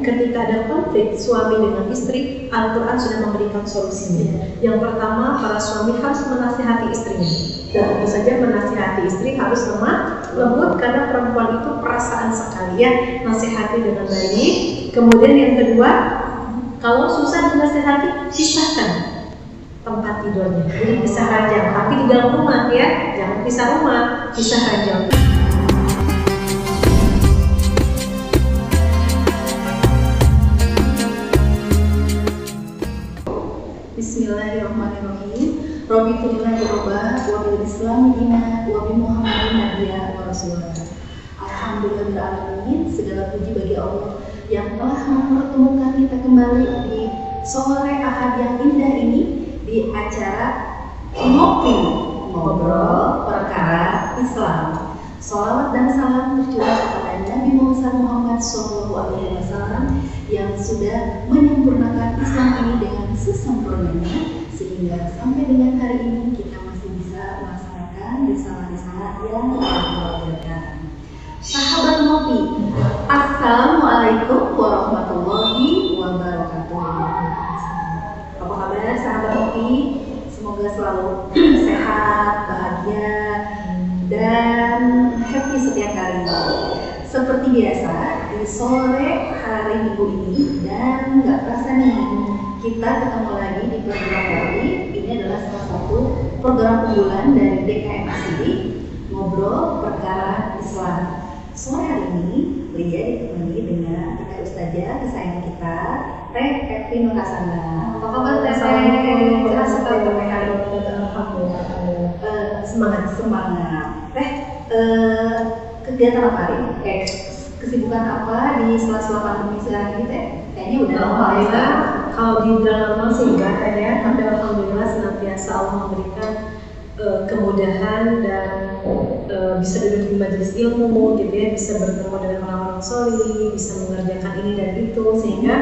ketika ada konflik suami dengan istri, Al-Quran sudah memberikan solusinya. Yang pertama, para suami harus menasihati istrinya. Dan tentu saja menasihati istri harus lemah lembut, karena perempuan itu perasaan sekali ya, nasihati dengan baik. Kemudian yang kedua, kalau susah dinasihati, pisahkan tempat tidurnya. Jadi pisah ranjang, tapi di dalam rumah ya, jangan pisah rumah, pisah ranjang. Bismillahirrahmanirrahim. Rabbikulillah robba wa bil Islam dina wa bi Muhammadin nabiyya wa rasulah. Alhamdulillahirrahmanirrahim. Segala puji bagi Allah yang telah mempertemukan kita kembali di sore Ahad yang indah ini di acara ngobrol perkara Islam. Sholawat dan salam tercurah kepada Nabi Muhammad SAW yang sudah menyempurnakan Islam ini dengan sesempurnanya, sehingga sampai dengan hari ini kita masih bisa melaksanakan risalah-risalah yang diajarkan. Sahabat ngopi, Assalamualaikum warahmatullahi wabarakatuh. Apa kabar sahabat ngopi? Semoga selalu sehat, bahagia, dan happy setiap hari. Seperti biasa di sore hari Minggu ini, dan nggak terasa nih kita ketemu lagi di program kali ini. Adalah salah satu program unggulan dari DKM Asli, Ngobrol Perkara Islam. Sore hari ini Lia ditemani dengan kakak ustazah kesayangan kita, Teh Evi Nur Hasanah. Apa kabar Teh? Sehat sekali hari ini. Alhamdulillah. Semangat. Teh, kegiatan apa hari ini? Kesibukan apa di sela-sela pandemi sekarang ini Teh? Kayaknya udah lama ya. Kalau di dalam sih enggak kan ya, tapi alhamdulillah senantiasa Allah memberikan kemudahan dan bisa duduk di majelis ilmu gitu ya, bisa bertemu dengan orang-orang solih, bisa mengerjakan ini dan itu, sehingga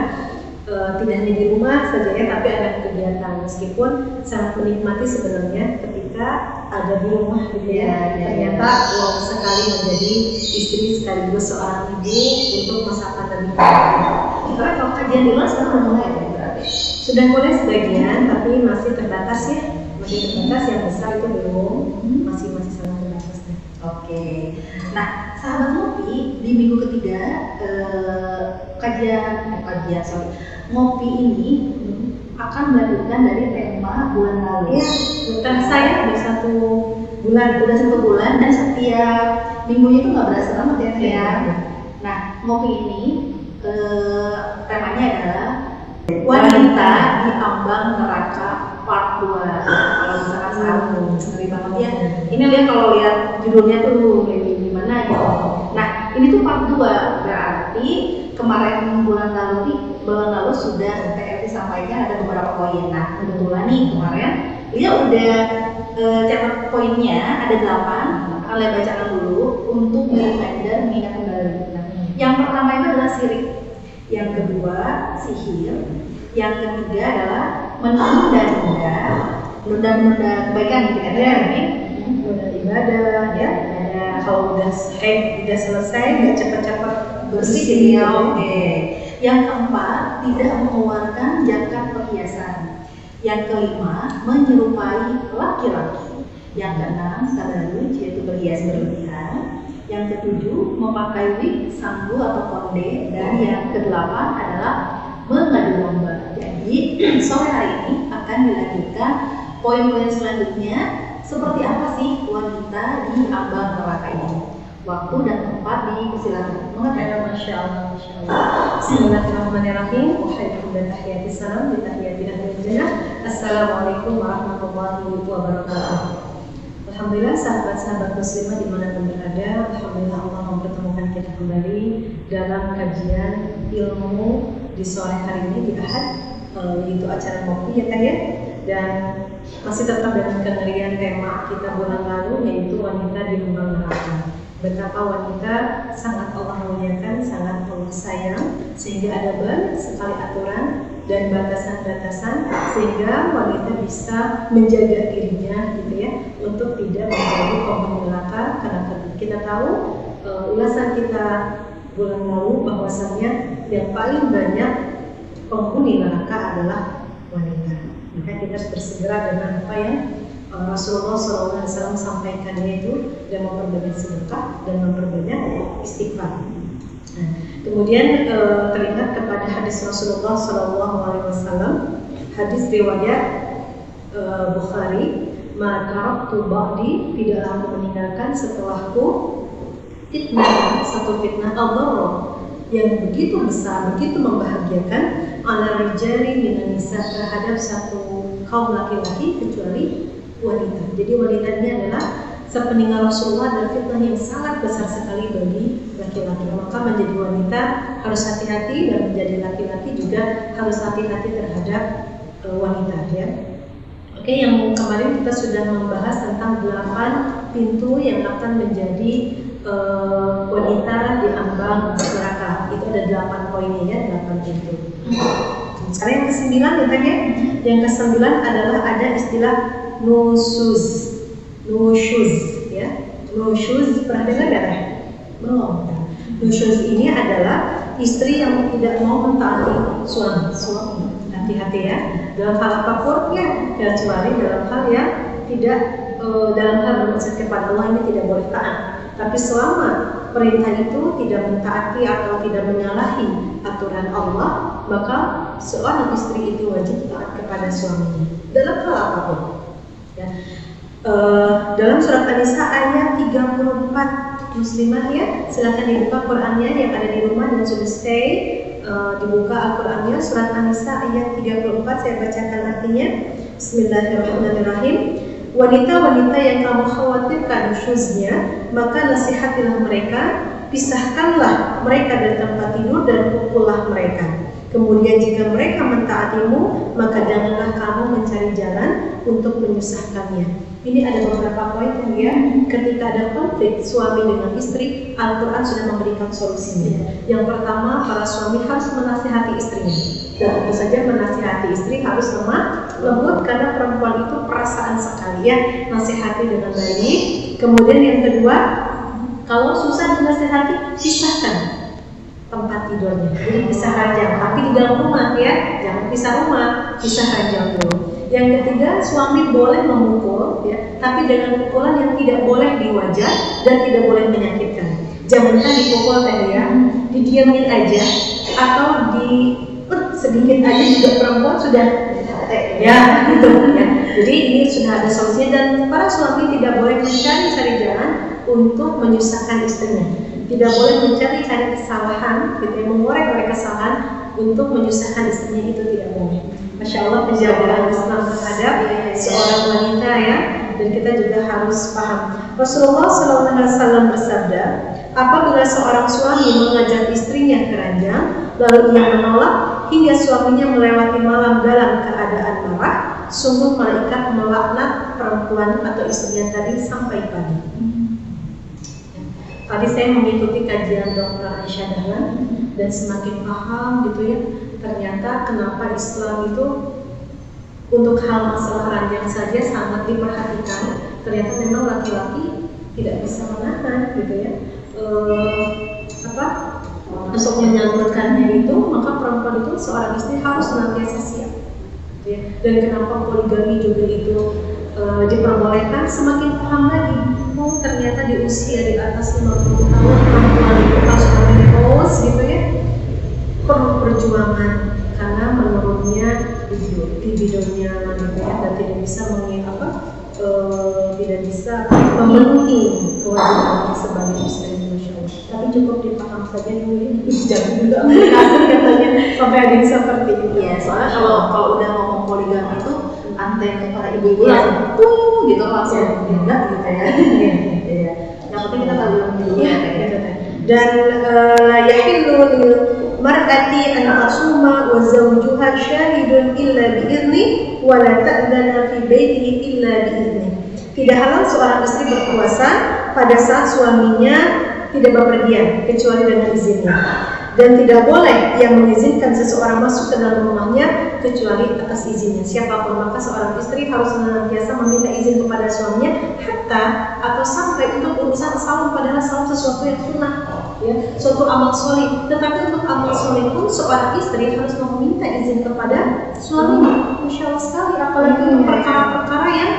tidak hanya di rumah saja ya, tapi ada kegiatan. Meskipun sangat menikmati sebenarnya ketika ada di rumah gitu ya, ternyata wow sekali menjadi istri sekaligus seorang ibu untuk masa pandemi. Karena kalau kajian di rumah sekarang udah mulai ya berarti? Sudah mulai sebagian, tapi masih terbatas ya, masih terbatas. Yang besar itu belum, masih sangat terbatas. Oke. Nah, sahabat ngopi di minggu ketiga ngopi ini akan melanjutkan dari tema bulan lalu. Ya, bentar saya udah satu bulan, dan setiap minggunya itu nggak berasa banget ya. Nah, ngopi ini temanya adalah wanita di ambang neraka part 2. Kalau misalkan sekarang ngeri banget ya. Ini lihat kalau lihat judulnya tuh gimana gitu. Nah, ini tuh part 2, berarti kemarin bulan lalu sudah TFI sampaikan ada beberapa poin. Nah, kebetulan nih kemarin dia udah catat poinnya ada 8. Akan saya bacakan dulu untuk reminder, mengingat kembali. Nah, yang pertama itu adalah syirik, yang kedua sihir, yang ketiga adalah menunda-nunda kebaikan gitu kan ya, menunda ibadah ya. Kalau udah selesai nggak cepat-cepat bersih jadi ya. Oke. Yang keempat, tidak mengeluarkan zakat perhiasan. Yang kelima, menyerupai laki-laki. Yang keenam, tabarruj, yaitu berhias berlebihan. Yang ketujuh, memakai wig, sanggu atau konde. Dan yang kedelapan adalah mengadu domba. Jadi sore hari ini akan dilanjutkan poin-poin selanjutnya. Seperti apa sih wanita di ambang neraka ini? Waktu dan tempat dipersilakan. Masya Allah. Bismillahirrahmanirrahim. Wahaikum dan tahiyati salam di tahiyati ahli jannah. Assalamualaikum warahmatullahi wabarakatuh. Alhamdulillah sahabat-sahabat muslimah dimanapun berada, alhamdulillah Allah mempertemukan kita kembali dalam kajian ilmu di sore hari ini di Ahad, yaitu acara ngopi ya Teh ya. Dan masih tetap dengan kengerian tema kita bulan lalu, yaitu wanita di ambang neraka. Betapa wanita sangat Allah muliakan, sangat Allah sayang, sehingga ada banyak sekali aturan dan batasan-batasan sehingga wanita bisa menjaga dirinya gitu ya, untuk tidak menjadi penghuni neraka. Karena kita tahu ulasan kita bulan lalu bahwasannya yang paling banyak penghuni neraka adalah wanita. Maka kita harus bersegera dengan apa yang Rasulullah SAW sampaikan, yaitu dan memperbanyak sedekah dan memperbanyak istighfar. Nah, kemudian teringat kepada hadis Rasulullah SAW, hadis riwayat Bukhari, maka tu ba'di, tidaklah aku meninggalkan setelahku fitnah, satu fitnah al-dharra yang begitu besar, begitu membahagiakan, ala rijali minan nisa, terhadap satu kaum laki-laki kecuali wanita. Jadi wanita ini adalah sepeninggal Rasulullah adalah fitnah yang sangat besar sekali bagi laki-laki. Maka menjadi wanita harus hati-hati, dan menjadi laki-laki juga harus hati-hati terhadap wanita, ya. Oke, yang kemarin kita sudah membahas tentang 8 pintu yang akan menjadi wanita di ambang neraka. Itu ada 8 poinnya, ya, 8 pintu. Sekarang yang ke-9 ya, ya. Yang ke-9 adalah ada istilah nusyuz, ya. Nusyuz pernah dengar nggak? Belum. Nusyuz ini adalah istri yang tidak mau mentaati suami. Hati-hati, ya. Dalam hal apapun, ya, kecuali dalam hal yang tidak dalam hal bermaksud kepada Allah, ini tidak boleh taat. Tapi selama perintah itu tidak mentaati atau tidak menyalahi aturan Allah, maka seorang istri itu wajib taat kepada suaminya dalam hal apapun, ya. Dalam surat An-Nisa ayat 34, muslimah, ya, silakan dibuka Qurannya yang ada di rumah dan sudah stay, dibuka Al-Qurannya, surat An-Nisa ayat 34, saya bacakan artinya. Bismillahirrahmanirrahim. Wanita-wanita yang kamu khawatirkan nusyuznya, maka nasihatilah mereka, pisahkanlah mereka dari tempat tidur dan pukullah mereka. Kemudian jika mereka mentaatimu, maka janganlah kamu mencari jalan untuk menyusahkannya. Ini ada beberapa poin, ya. Ketika ada konflik suami dengan istri, Al-Quran sudah memberikan solusinya. Yang pertama, para suami harus menasihati istrinya. Dan tentu saja menasihati istri harus lemah lembut, karena perempuan itu perasaan sekali, ya. Nasihati dengan baik. Kemudian yang kedua, kalau susah dinasihati, pisahkan tempat tidurnya. Jadi pisah ranjang, tapi di dalam rumah, ya. Jangan pisah rumah, pisah ranjang dulu. Yang ketiga, suami boleh memukul, ya, tapi dengan pukulan yang tidak boleh di wajah dan tidak boleh menyakitkan. Jangankan dipukul tadi, ya, didiamin aja atau di sedikit aja juga perempuan sudah, ya, gitu, ya. Jadi ini sudah ada solusinya, dan para suami tidak boleh mencari jalan untuk menyusahkan istrinya. Tidak boleh mencari kesalahan, gitu, mengorek kesalahan untuk menyusahkan istrinya, itu tidak boleh. Masya Allah, penjagaan Islam terhadap seorang wanita, ya, dan kita juga harus paham. Rasulullah SAW bersabda, apabila seorang suami mengajak istrinya ke ranjang, lalu ia menolak hingga suaminya melewati malam dalam keadaan marah, sungguh malaikat melaknat perempuan atau istrinya tadi sampai pagi. Tadi saya mengikuti kajian Dr. Aisyah Dahlan dan semakin paham, gitu, ya. Ternyata kenapa Islam itu untuk hal masalah ranjang saja sangat diperhatikan. Ternyata memang laki-laki tidak bisa menahan, gitu, ya, untuk menyalurkannya itu, maka perempuan itu, seorang istri harus senantiasa siap, gitu, ya. Dan kenapa poligami juga itu diperbolehkan, semakin paham lagi. Oh, ternyata di usia di atas 50 tahun perempuan itu harus menopause, gitu, ya. Perlu perjuangan karena menurunnya libidonya, gitu, ya, dan tidak bisa tidak bisa memenuhi kewajibannya sebagai istri. Tapi cukup dipaham saja dulu, ya. Jangan juga aplikasi katanya sampai ada yang seperti itu. Ya, soalnya kalau udah ngomong poligami itu antena para ibu-ibu langsung gitu langsung enggak, gitu, ya. Iya. Yang penting kita tahu dulu, ya. Dan yahillu mar'ati an tasuma wa zawjuha syahidun illa bi'izni wa la ta'dana fi baitihi illa bi'izni. Tidak halal seorang istri berpuasa pada saat suaminya tidak bepergian kecuali dengan izinnya, dan tidak boleh yang mengizinkan seseorang masuk ke dalam rumahnya kecuali atas izinnya siapapun. Maka seorang istri harus senantiasa meminta izin kepada suaminya, hatta atau sampai untuk urusan saum, padahal saum sesuatu yang sunnah. ya, suatu amal soleh. Tetapi untuk amal soleh pun seorang istri harus meminta izin kepada suaminya. Masya Allah sekali, apalagi perkara-perkara yang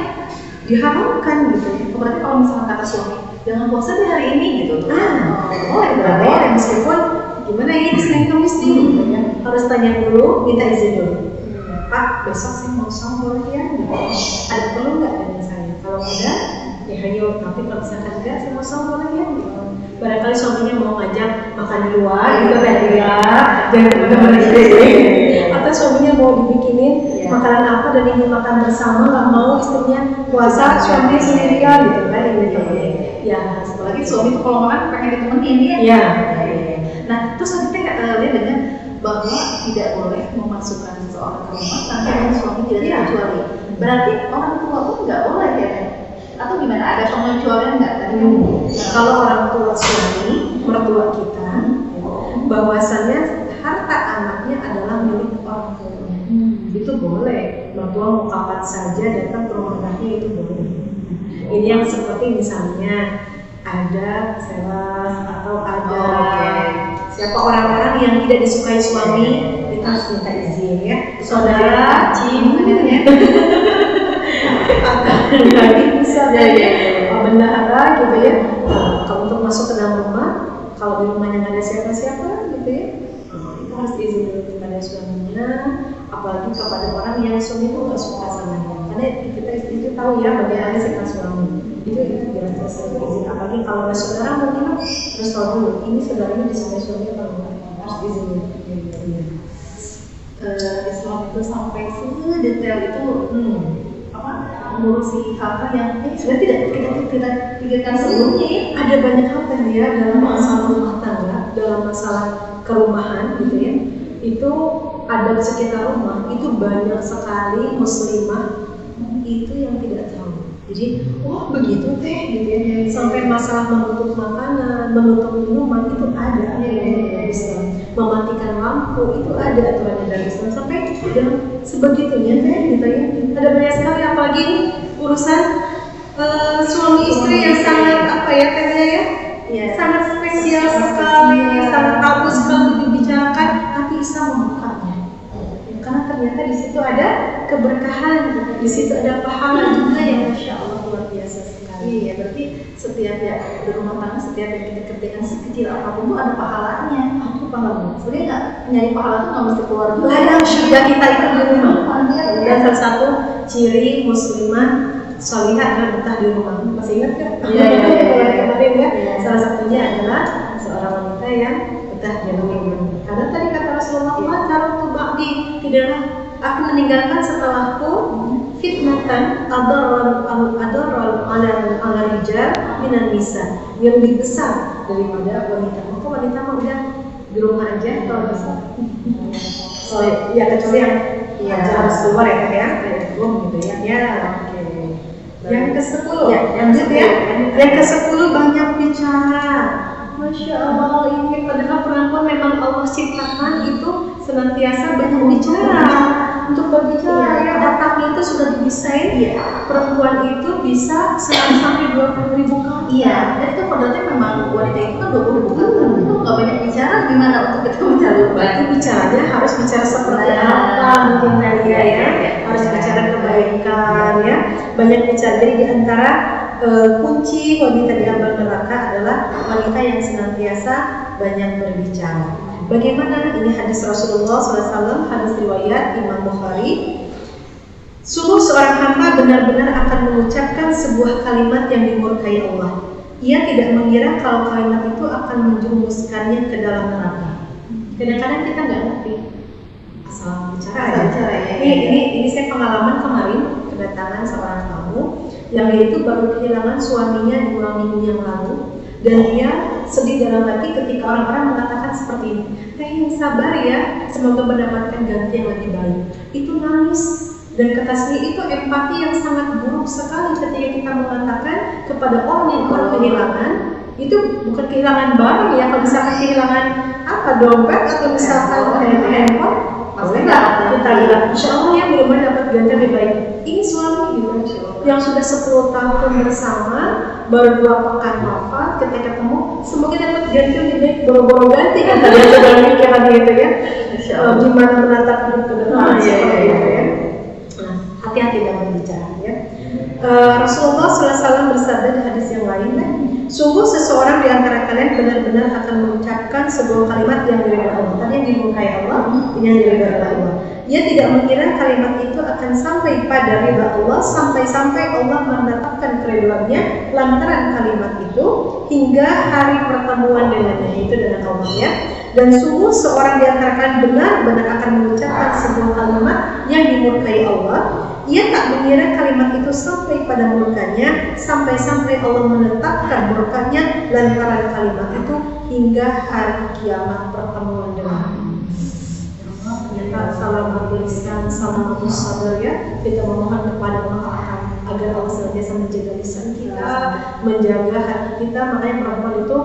diharamkan gitu ya. Berarti kalau misalnya kata suami, jangan puasa di hari ini gitu. Boleh berarti ya, meskipun gimana ya, Senin Kamis nih gitu ya. Harus tanya dulu, minta izin dulu. Pak, besok saya mau sahur ya, gitu. Ada perlu nggak dengan saya? Kalau ada, ya ayo. Tapi kalau misalkan enggak, saya mau sahur ya, gitu. Barangkali suaminya mau ngajak makan di luar, gitu kan ya, jangan kemana-mana gitu. Atau suaminya mau dibikinin makanan apa dan ingin makan bersama, nggak mau istrinya puasa, suaminya sendirian, gitu kan? Ya, apalagi suami itu kalau makan pengen ditemenin ya. Iya. Nah, terus kita lihat dengan bahwa tidak boleh memasukkan seseorang ke rumah tanpa yang suami tidak terkecuali. Berarti orang tua pun nggak boleh ya? Atau gimana? Ada pengecualian nggak tadi? Kalau orang tua suami, mertua kita, bahwasannya harta anaknya adalah milik orang tuanya. Itu boleh. Mertua mau kapan saja datang ke rumah anaknya, itu boleh. Ini yang seperti misalnya ada sales atau ada siapa orang-orang yang tidak disukai suami, kita harus minta izin ya. Saudara, cim, ya. Atau lagi bisa bendahara gitu ya. Kalau untuk masuk ke dalam rumah, kalau di rumahnya nggak ada siapa-siapa gitu ya, itu harus izin dulu kepada suaminya, apalagi kepada orang yang suami itu nggak suka sama dia. Karena kita itu tahu ya bagaimana sikap suami. Itu jelas-jelas harus izin. Apalagi kalau ada saudara mungkin harus tahu dulu ini saudaranya disukai suami atau enggak, harus izin dulu. Islam itu sampai sedetail itu mengurusi hal-hal yang sudah tidak kita pikirkan sebelumnya ya. Ada banyak hal kan ya dalam masalah rumah tangga, dalam masalah kerumahan gitu ya. Itu ada di sekitar rumah itu banyak sekali muslimah itu yang tidak tahu. Jadi, begitu teh gitu ya. Sampai masalah menutup makanan, menutup minuman itu ada dari Islam. Mematikan lampu itu ada aturannya dari Islam. Sampai dengan sebegitunya teh gitu ya. Ada banyak sekali, apalagi ini urusan suami istri yang sangat sangat spesial sekali, sangat tabu sekali dibicarakan, tapi Islam membukanya. Karena ternyata di situ ada keberkahan, di situ ada pahala juga yang Masya Allah luar biasa sekali. Iya, berarti setiap di rumah tangga, setiap yang kita kerjakan sekecil apapun itu ada pahalanya. Apa pahalanya? Sebenarnya nggak nyari pahala itu nggak mesti keluar juga. Ladang syurga kita itu di rumah. Dan salah satu ciri muslimah salihah adalah betah di rumah. Masih ingat kan? Iya. Kemarin ya. Salah satunya adalah seorang wanita yang betah di rumah. Karena tadi kata Rasulullah, "Taraktu ba'di, tidaklah aku meninggalkan setelahku fitnatan adarral ala rijal minan nisa, yang lebih besar daripada wanita." Maka wanita mau udah di rumah aja kalau bisa. Ya kecuali yang harus keluar ya kan ya, gitu ya. Ya, oke. Yang ke-10 yang ke-10 banyak bicara. Masya Allah, ini padahal perempuan memang Allah ciptakan itu senantiasa banyak bicara. Untuk berbicara ya, otaknya itu sudah didesain perempuan itu bisa sampai 20.000 kali. Iya, dan itu kodratnya memang wanita itu kan 20.000 kali. Itu nggak banyak bicara, gimana untuk kita bicara? Berarti bicaranya harus bicara seperti apa mungkin kali ya, harus bicara kebaikan ya. Banyak bicara. Jadi di antara kunci wanita di ambang neraka adalah wanita yang senantiasa banyak berbicara. Bagaimana? Ini hadis Rasulullah SAW, hadis riwayat Imam Bukhari. Sungguh seorang hamba benar-benar akan mengucapkan sebuah kalimat yang dimurkai Allah. Ia tidak mengira kalau kalimat itu akan menjerumuskannya ke dalam neraka. Kadang-kadang kita nggak ngerti asal bicara ya. Ini saya pengalaman kemarin kedatangan seorang tamu yang itu baru kehilangan suaminya 2 minggu yang lalu, dan dia sedih dalam hati ketika orang-orang mengatakan seperti ini, "Teh yang sabar ya, semoga mendapatkan ganti yang lebih baik." Itu nangis, dan kata sini itu empati yang sangat buruk sekali ketika kita mengatakan kepada orang yang baru kehilangan. Itu bukan kehilangan barang ya, kalau misalkan kehilangan dompet atau misalkan handphone, boleh nggak kita bilang, "Insya Allah ya mudah-mudahan dapat ganti lebih baik." Ini suami gitu. Yang sudah 10 tahun bersama, baru 2 pekan wafat, ketika ketemu, semoga dapat ganti lebih baik, boro-boro ganti kan tadi sudah pikiran gitu ya. Gimana menatap hidup ke depan seperti itu ya. Nah, hati-hati dalam berbicara ya. Rasulullah SAW bersabda di hadis yang lain, sungguh seseorang di antara kalian benar-benar akan mengucapkan sebuah kalimat yang diridhai Allah. Tadi yang dimurkai Allah, ini yang diridhai Allah. Dia tidak mengira kalimat itu akan sampai pada ridha Allah, sampai-sampai Allah menetapkan keridhaannya lantaran kalimat itu hingga hari pertemuan dengannya, itu dengan Allah ya. Dan sungguh seorang di antara kalian benar-benar akan mengucapkan sebuah kalimat yang dimurkai Allah. Ia tak mengira kalimat itu sampai pada murkanya, sampai-sampai Allah menetapkan murkanya lantaran kalimat itu hingga hari kiamat pertemuan dengannya. Ternyata salam berlisan, salam bersabar ya. Kita memohon kepada Allah agar Allah senantiasa menjaga lisan kita, menjaga hati kita. Makanya perempuan itu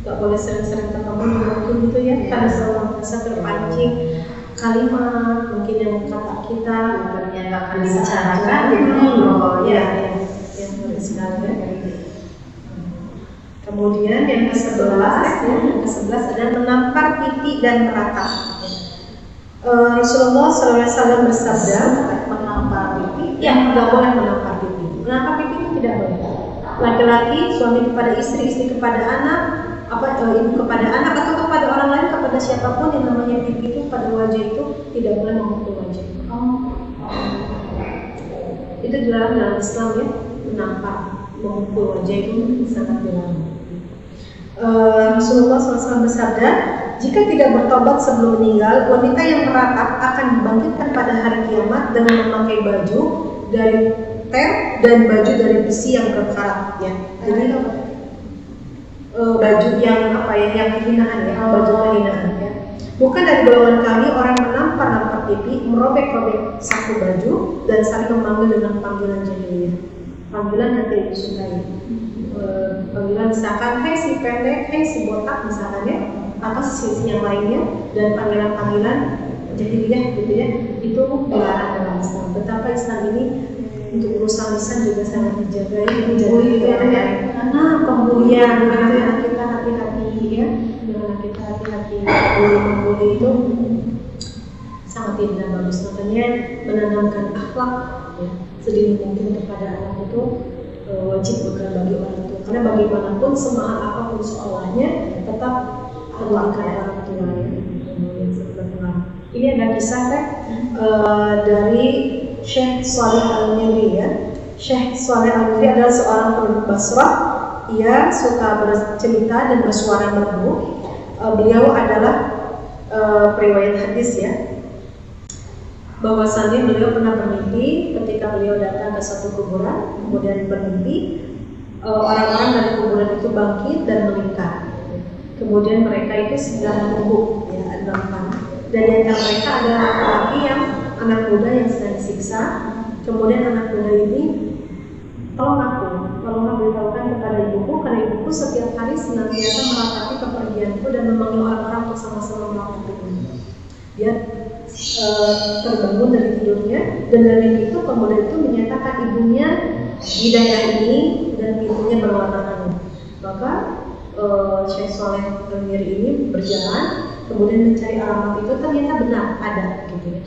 gak boleh sering-sering ketemu mungkin gitu ya, karena selalu merasa terpancing kalimat mungkin yang kata kita yang nggak akan dibicarakan jadi ngobrol ya yang menarik sekali ya. Kemudian yang ke-11 adalah menampar pipi dan meratap. Rasulullah SAW bersabda, menampar pipi ya nggak boleh menampar pipi. Menampar pipi itu tidak boleh. Laki-laki suami kepada istri, istri kepada anak, ibu kepada anak atau kepada orang lain, kepada siapapun yang namanya pipi itu pada wajah itu tidak boleh memukul wajah. Itu dilarang dalam Islam ya, menampar, memukul wajah itu sangat dilarang. Rasulullah SAW bersabda, jika tidak bertobat sebelum meninggal, wanita yang meratap akan dibangkitkan pada hari kiamat dengan memakai baju dari ter dan baju dari besi yang berkarat ya. Jadi baju yang yang kehinaan ya, baju kehinaan ya. Bukan dari golongan kami orang menampar pipi, merobek-robek saku baju dan saling memanggil dengan panggilan jahiliyah, panggilan yang tidak disukai. Panggilan misalkan, hey si pendek, hey si botak misalkan ya, atau sisi yang lainnya, dan panggilan-panggilan jahiliyah gitu ya, itu dilarang dalam Islam. Betapa Islam ini untuk urusan lisan juga sangat dijaga, menjadi pembulian, anak kita hati-hati ya, anak kita hati-hati, membuli itu sangat tidak bagus. Makanya menanamkan akhlak ya, sedini mungkin kepada anak itu wajib bukan bagi orang tua, karena bagaimanapun semahal apapun sekolahnya tetap pendidikan orang tua ya, yang sebenarnya. Ini ada kisah dari Syekh Shalih Al-Miri ya. Syekh Shalih Al-Miri adalah seorang penduduk Basrah. Ia suka bercerita dan bersuara merdu. Beliau adalah periwayat hadis ya, bahwasannya beliau pernah bermimpi ketika beliau datang ke satu kuburan, kemudian bermimpi orang-orang dari kuburan itu bangkit dan melingkar. Kemudian mereka itu sedang menunggu ya, dan di antara mereka ada laki-laki yang anak muda yang sedang disiksa. Kemudian anak muda ini, tolong beritahukan kepada ibuku, karena ibuku setiap hari senantiasa meratapi kepergianku dan memanggil orang-orang untuk sama-sama meratapiku. Dia terbangun dari tidurnya, dan dari itu pemuda itu menyatakan ibunya di daerah ini dan pintunya berwarna ungu. Maka Syekh Shalih Al-Miri ini berjalan, kemudian mencari alamat itu, ternyata benar ada gitu ya.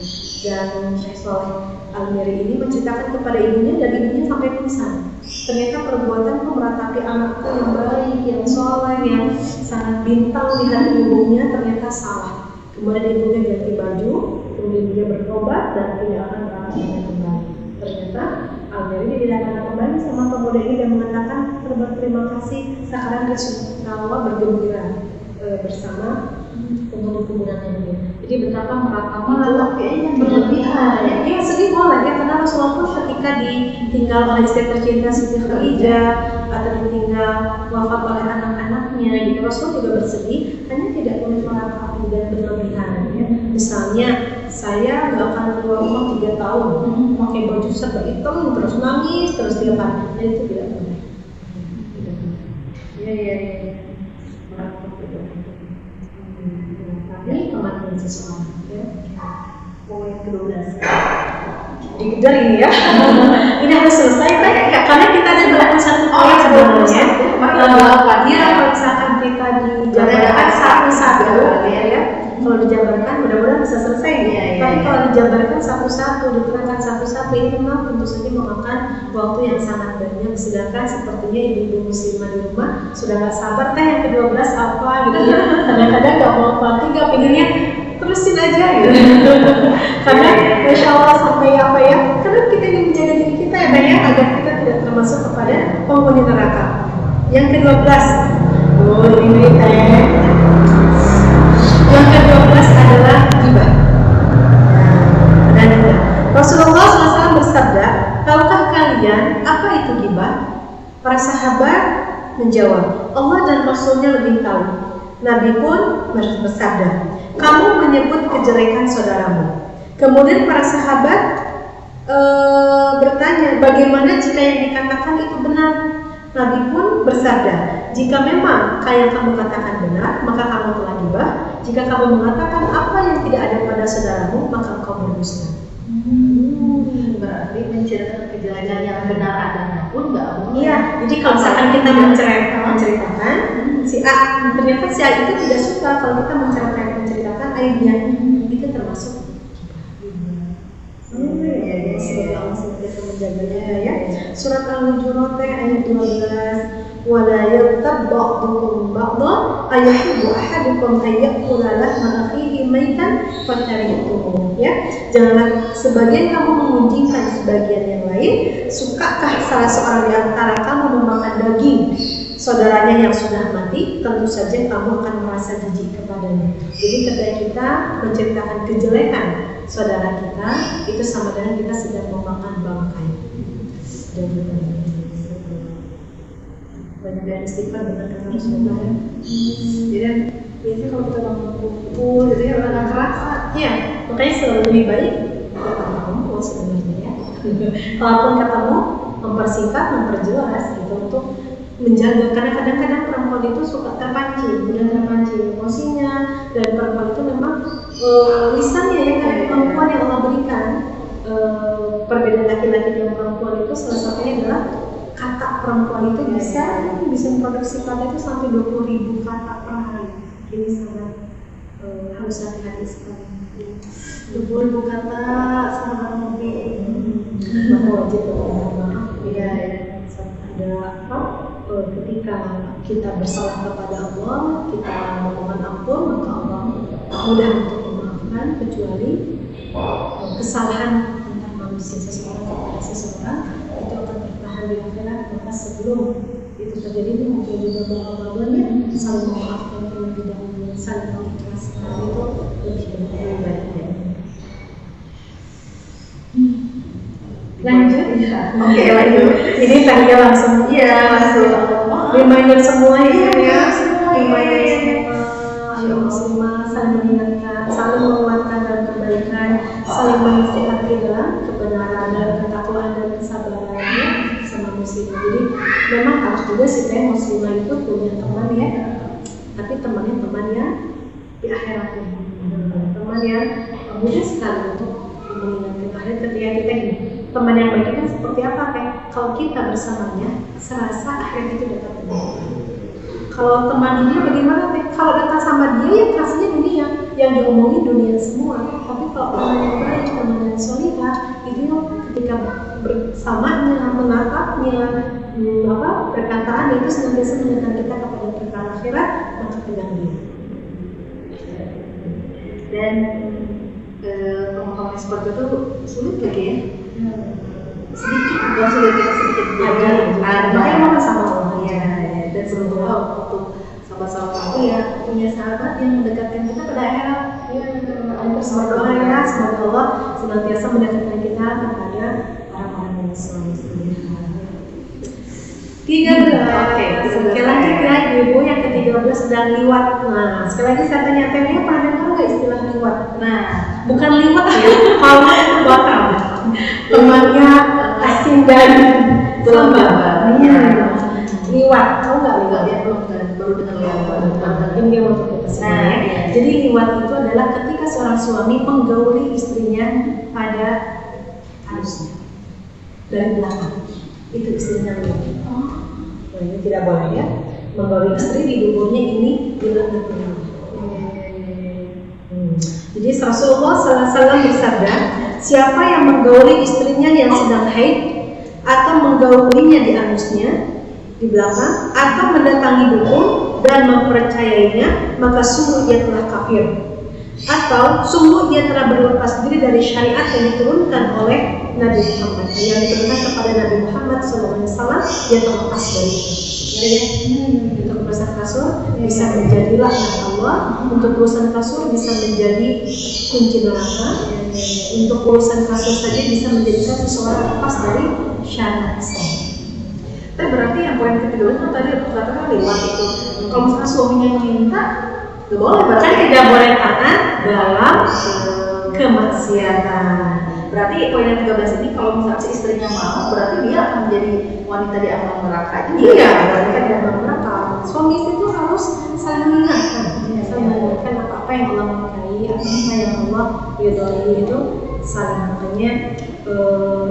Dan Syekh Shalih Al-Miri ini menceritakan kepada ibunya, dan ibunya sampai pingsan. Ternyata perbuatanku meratapi anakku yang baik, yang soleh, yang sangat bintang di hati ibunya ternyata salah. Kemudian ibunya ganti baju, kemudian dia bertobat dan tidak akan meratapinya kembali. Ternyata Al-Miri tidak akan kembali sama pemuda ini dan mengatakan berterima kasih, sekarang dia sudah bergembira bersama kuburan-kuburannya dia. Jadi betapa meratapi yang berlebihan ya. Dia sedih boleh ya, karena Rasulullah ketika ditinggal oleh istri tercinta Siti Khadijah atau ditinggal wafat oleh anak-anaknya gitu, Rasul juga bersedih, hanya tidak boleh meratapi dan berlebihan ya. Misalnya saya nggak akan keluar rumah 3 tahun, pakai baju serba hitam terus nangis terus tiap hari, dan itu tidak boleh. Ya. Tapi kematian seseorang ya. Poin ke-12. dikejar ini ya. Ini harus selesai kan? Karena kita ada 21 poin sebelumnya. Dia kalau misalkan kita dijabarkan satu-satu ya. Kalau dijabarkan mudah-mudahan bisa selesai. Tapi kalau dijabarkan satu-satu, diterangkan satu-satu, ini memang tentu saja memakan waktu yang sangat banyak. Sedangkan sepertinya ibu-ibu muslimah di rumah sudah nggak sabar teh yang ke-12 apa gitu ya. Kadang-kadang nggak mau apa, nggak pinginnya terusin aja gitu. Karena Masya Allah sampai apa ya, karena kita ingin menjaga diri kita ya banyak agar kita tidak termasuk kepada penghuni neraka. Yang ke-12 ini teh. Yang ke-12 adalah ghibah. Dan Rasulullah SAW bersabda, tahukah kalian apa itu ghibah? Para sahabat menjawab, Allah dan Rasulnya lebih tahu. Nabi pun bersabda, kamu menyebut kejelekan saudaramu. Kemudian para sahabat bertanya, bagaimana jika yang dikatakan itu benar? Nabi pun bersabda, jika memang yang kamu katakan benar, maka kamu telah ghibah. Jika kamu mengatakan apa yang tidak ada pada saudaramu, maka engkau berdusta. Berarti menceritakan kejelekan yang benar adanya pun nggak boleh. Iya, jadi kalau misalkan kita menceritakan si A, ternyata si A itu tidak suka kalau kita menceritakan aibnya, itu termasuk semoga Allah senantiasa menjaganya ya. Surat Al-Hujurat ayat 12, wala yaghtab ba'dukum ba'dhan ayuhibbu ahadukum an ya'kula lahma akhihi maitan fakarihtum ya. Janganlah sebagian kamu memunjingkan sebagian yang lain. Sukakah salah seorang di antara kamu memakan daging saudaranya yang sudah mati? Tentu saja kamu akan merasa jijik kepadanya. Jadi ketika kita menceritakan kejelekan saudara kita, itu sama dengan kita sedang memakan bangkai. Dan banyak dari istighfar benar kata Rasulullah ya. Jadi biasanya kalau kita bangun kumpul, gitu ya orang kerasa. Iya, makanya selalu lebih baik kita kumpul sebenarnya ya. Kalaupun ketemu, mempersingkat, memperjelas gitu untuk menjaga, karena kadang-kadang perempuan itu suka terpancing, mudah terpancing emosinya, dan perempuan itu memang lisannya ya kayak kemampuan yang Allah berikan. Perbedaan laki-laki dan perempuan itu salah satunya adalah kata perempuan itu bisa memproduksi kata itu sampai 20.000 kata per hari. Ini sangat harus hati-hati sekali. 20.000 kata sama mungkin maka wajib bermohon maaf ya. Ada apa? Ketika kita bersalah kepada Allah, kita memohon ampun, maka Allah mudah untuk memaafkan, kecuali kesalahan antar manusia seseorang kepada seseorang itu akan bertahan di akhirat. Maka sebelum itu terjadi, ini mungkin juga berapa-babanya saling memaafkan terlebih dahulu, saling mengikhlaskan, itu lebih baik ya. Lanjut ya. Oke, lanjut. Ini tadinya langsung reminder semua ya. Reminder semua muslimah, saling mengingatkan, saling menguatkan dalam kebaikan, saling mengisi hati dalam kebenaran dan ketakwaan dan kesabarannya sama muslimah. Jadi memang harus juga supaya muslimah itu punya teman ya, tapi temannya teman yang di akhirat, teman yang mudah sekali untuk mengingatkan akhirat. Ketika kita gini, teman yang baik itu seperti apa? Kayak kalau kita bersamanya serasa akhirat itu dapat terjadi. Kalau teman dunia bagaimana? Kalau datang sama dia ya rasanya dunia, yang diomongin dunia semua. Tapi kalau teman yang baik, teman yang solihah, itu yang ketika bersamanya, menatapnya, perkataan itu senantiasa mengingatkan kita kepada perkara akhirat, maka pegang dia. Dan ngomong-ngomong seperti itu sulit lagi ya. Sedikit, bukan sulit, kita sedikit ada. Makanya mau sama Allah ya. Dan sebetulnya untuk sahabat-sahabat aku ya punya sahabat yang mendekatkan kita pada akhirat. Berdoa ya, semoga Allah senantiasa mendekatkan kita kepada orang-orang yang selalu setia. 13. Oke, lanjut ya, ibu yang ke-13 sedang liwat. Nah, sekali lagi saya tanya, temanya pernah dengar nggak istilah liwat? Nah, bukan liwat ya, kalau buat temannya asing dan belum liwat. Tahu nggak liwat ya? Baru dengar liwat. Ini dia waktu kesana. Jadi liwat itu adalah ketika seorang suami menggauli istrinya pada harusnya dari belakang. Itu istrinya Nabi. Nah, ini tidak boleh ya, menggauli istri di duburnya, ini dilaknat Allah. Jadi Rasulullah SAW bersabda, siapa yang menggauli istrinya yang sedang haid, atau menggaulinya di anusnya di belakang, atau mendatangi dukun dan mempercayainya, maka sungguh dia telah kafir, atau sungguh dia telah berlepas diri dari syariat yang diturunkan oleh Nabi Muhammad, yang diturunkan kepada Nabi Muhammad SAW, dia terlepas dari itu. Untuk urusan kasur bisa menjadi laknat Allah, untuk urusan kasur bisa menjadi kunci neraka, untuk urusan kasur saja bisa menjadikan seseorang lepas dari syariat Islam. Tapi berarti yang poin kedua itu tadi katakan lewat itu. Kalau misalnya suaminya yang minta, nggak boleh. Berarti Kan tidak boleh taat dalam kemaksiatan. Berarti poin yang 13 ini kalau misalnya si istrinya mau, berarti dia akan menjadi wanita di ambang neraka juga. Iya, berarti kan di ambang neraka. Suami istri itu harus saling mengingatkan, saling mengingatkan apa-apa yang Allah mengkaji, apa yang Allah ridhoi, itu saling. Makanya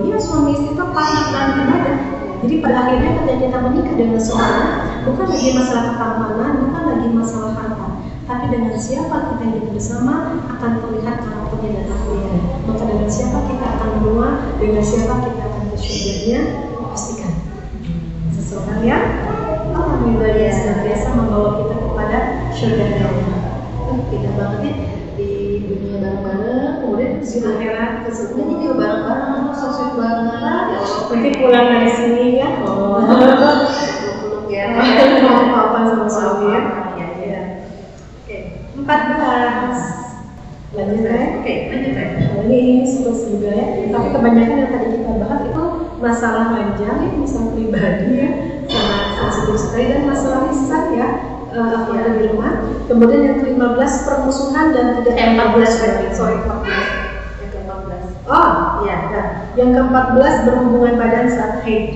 ya suami istri itu partner dalam ibadah. Jadi pada akhirnya ketika kita menikah dengan seorang, bukan lagi masalah ketampanan, bukan lagi masalah harta, tapi dengan siapa kita hidup bersama akan terlihat karakternya dan akhlaknya. Maka dengan siapa kita akan menua, dengan siapa kita akan ke surganya, pastikan seseorang yang alhamdulillah yang senantiasa membawa kita kepada surganya Allah. Tidak banget ya di dunia bareng-bareng, kemudian di akhirat ke surganya juga bareng-bareng, sosok banget. Ya Allah, Nanti pulang dari sini ya, peluk ya, apa sama suami ya. ya. Oke, 14. Lanjut ya. Oke, lanjut ya. Nah, ini sebut juga ya. Tapi kebanyakan yang tadi kita bahas itu masalah panjang ya, masalah pribadi ya, sangat sensitif sekali, dan masalah lisan ya, akhlak di rumah. Kemudian yang ke-15 permusuhan dan tidak 14 berarti, sorry 14. Yang ke-14. Oh, iya. Nah, yang ke-14 berhubungan badan saat haid.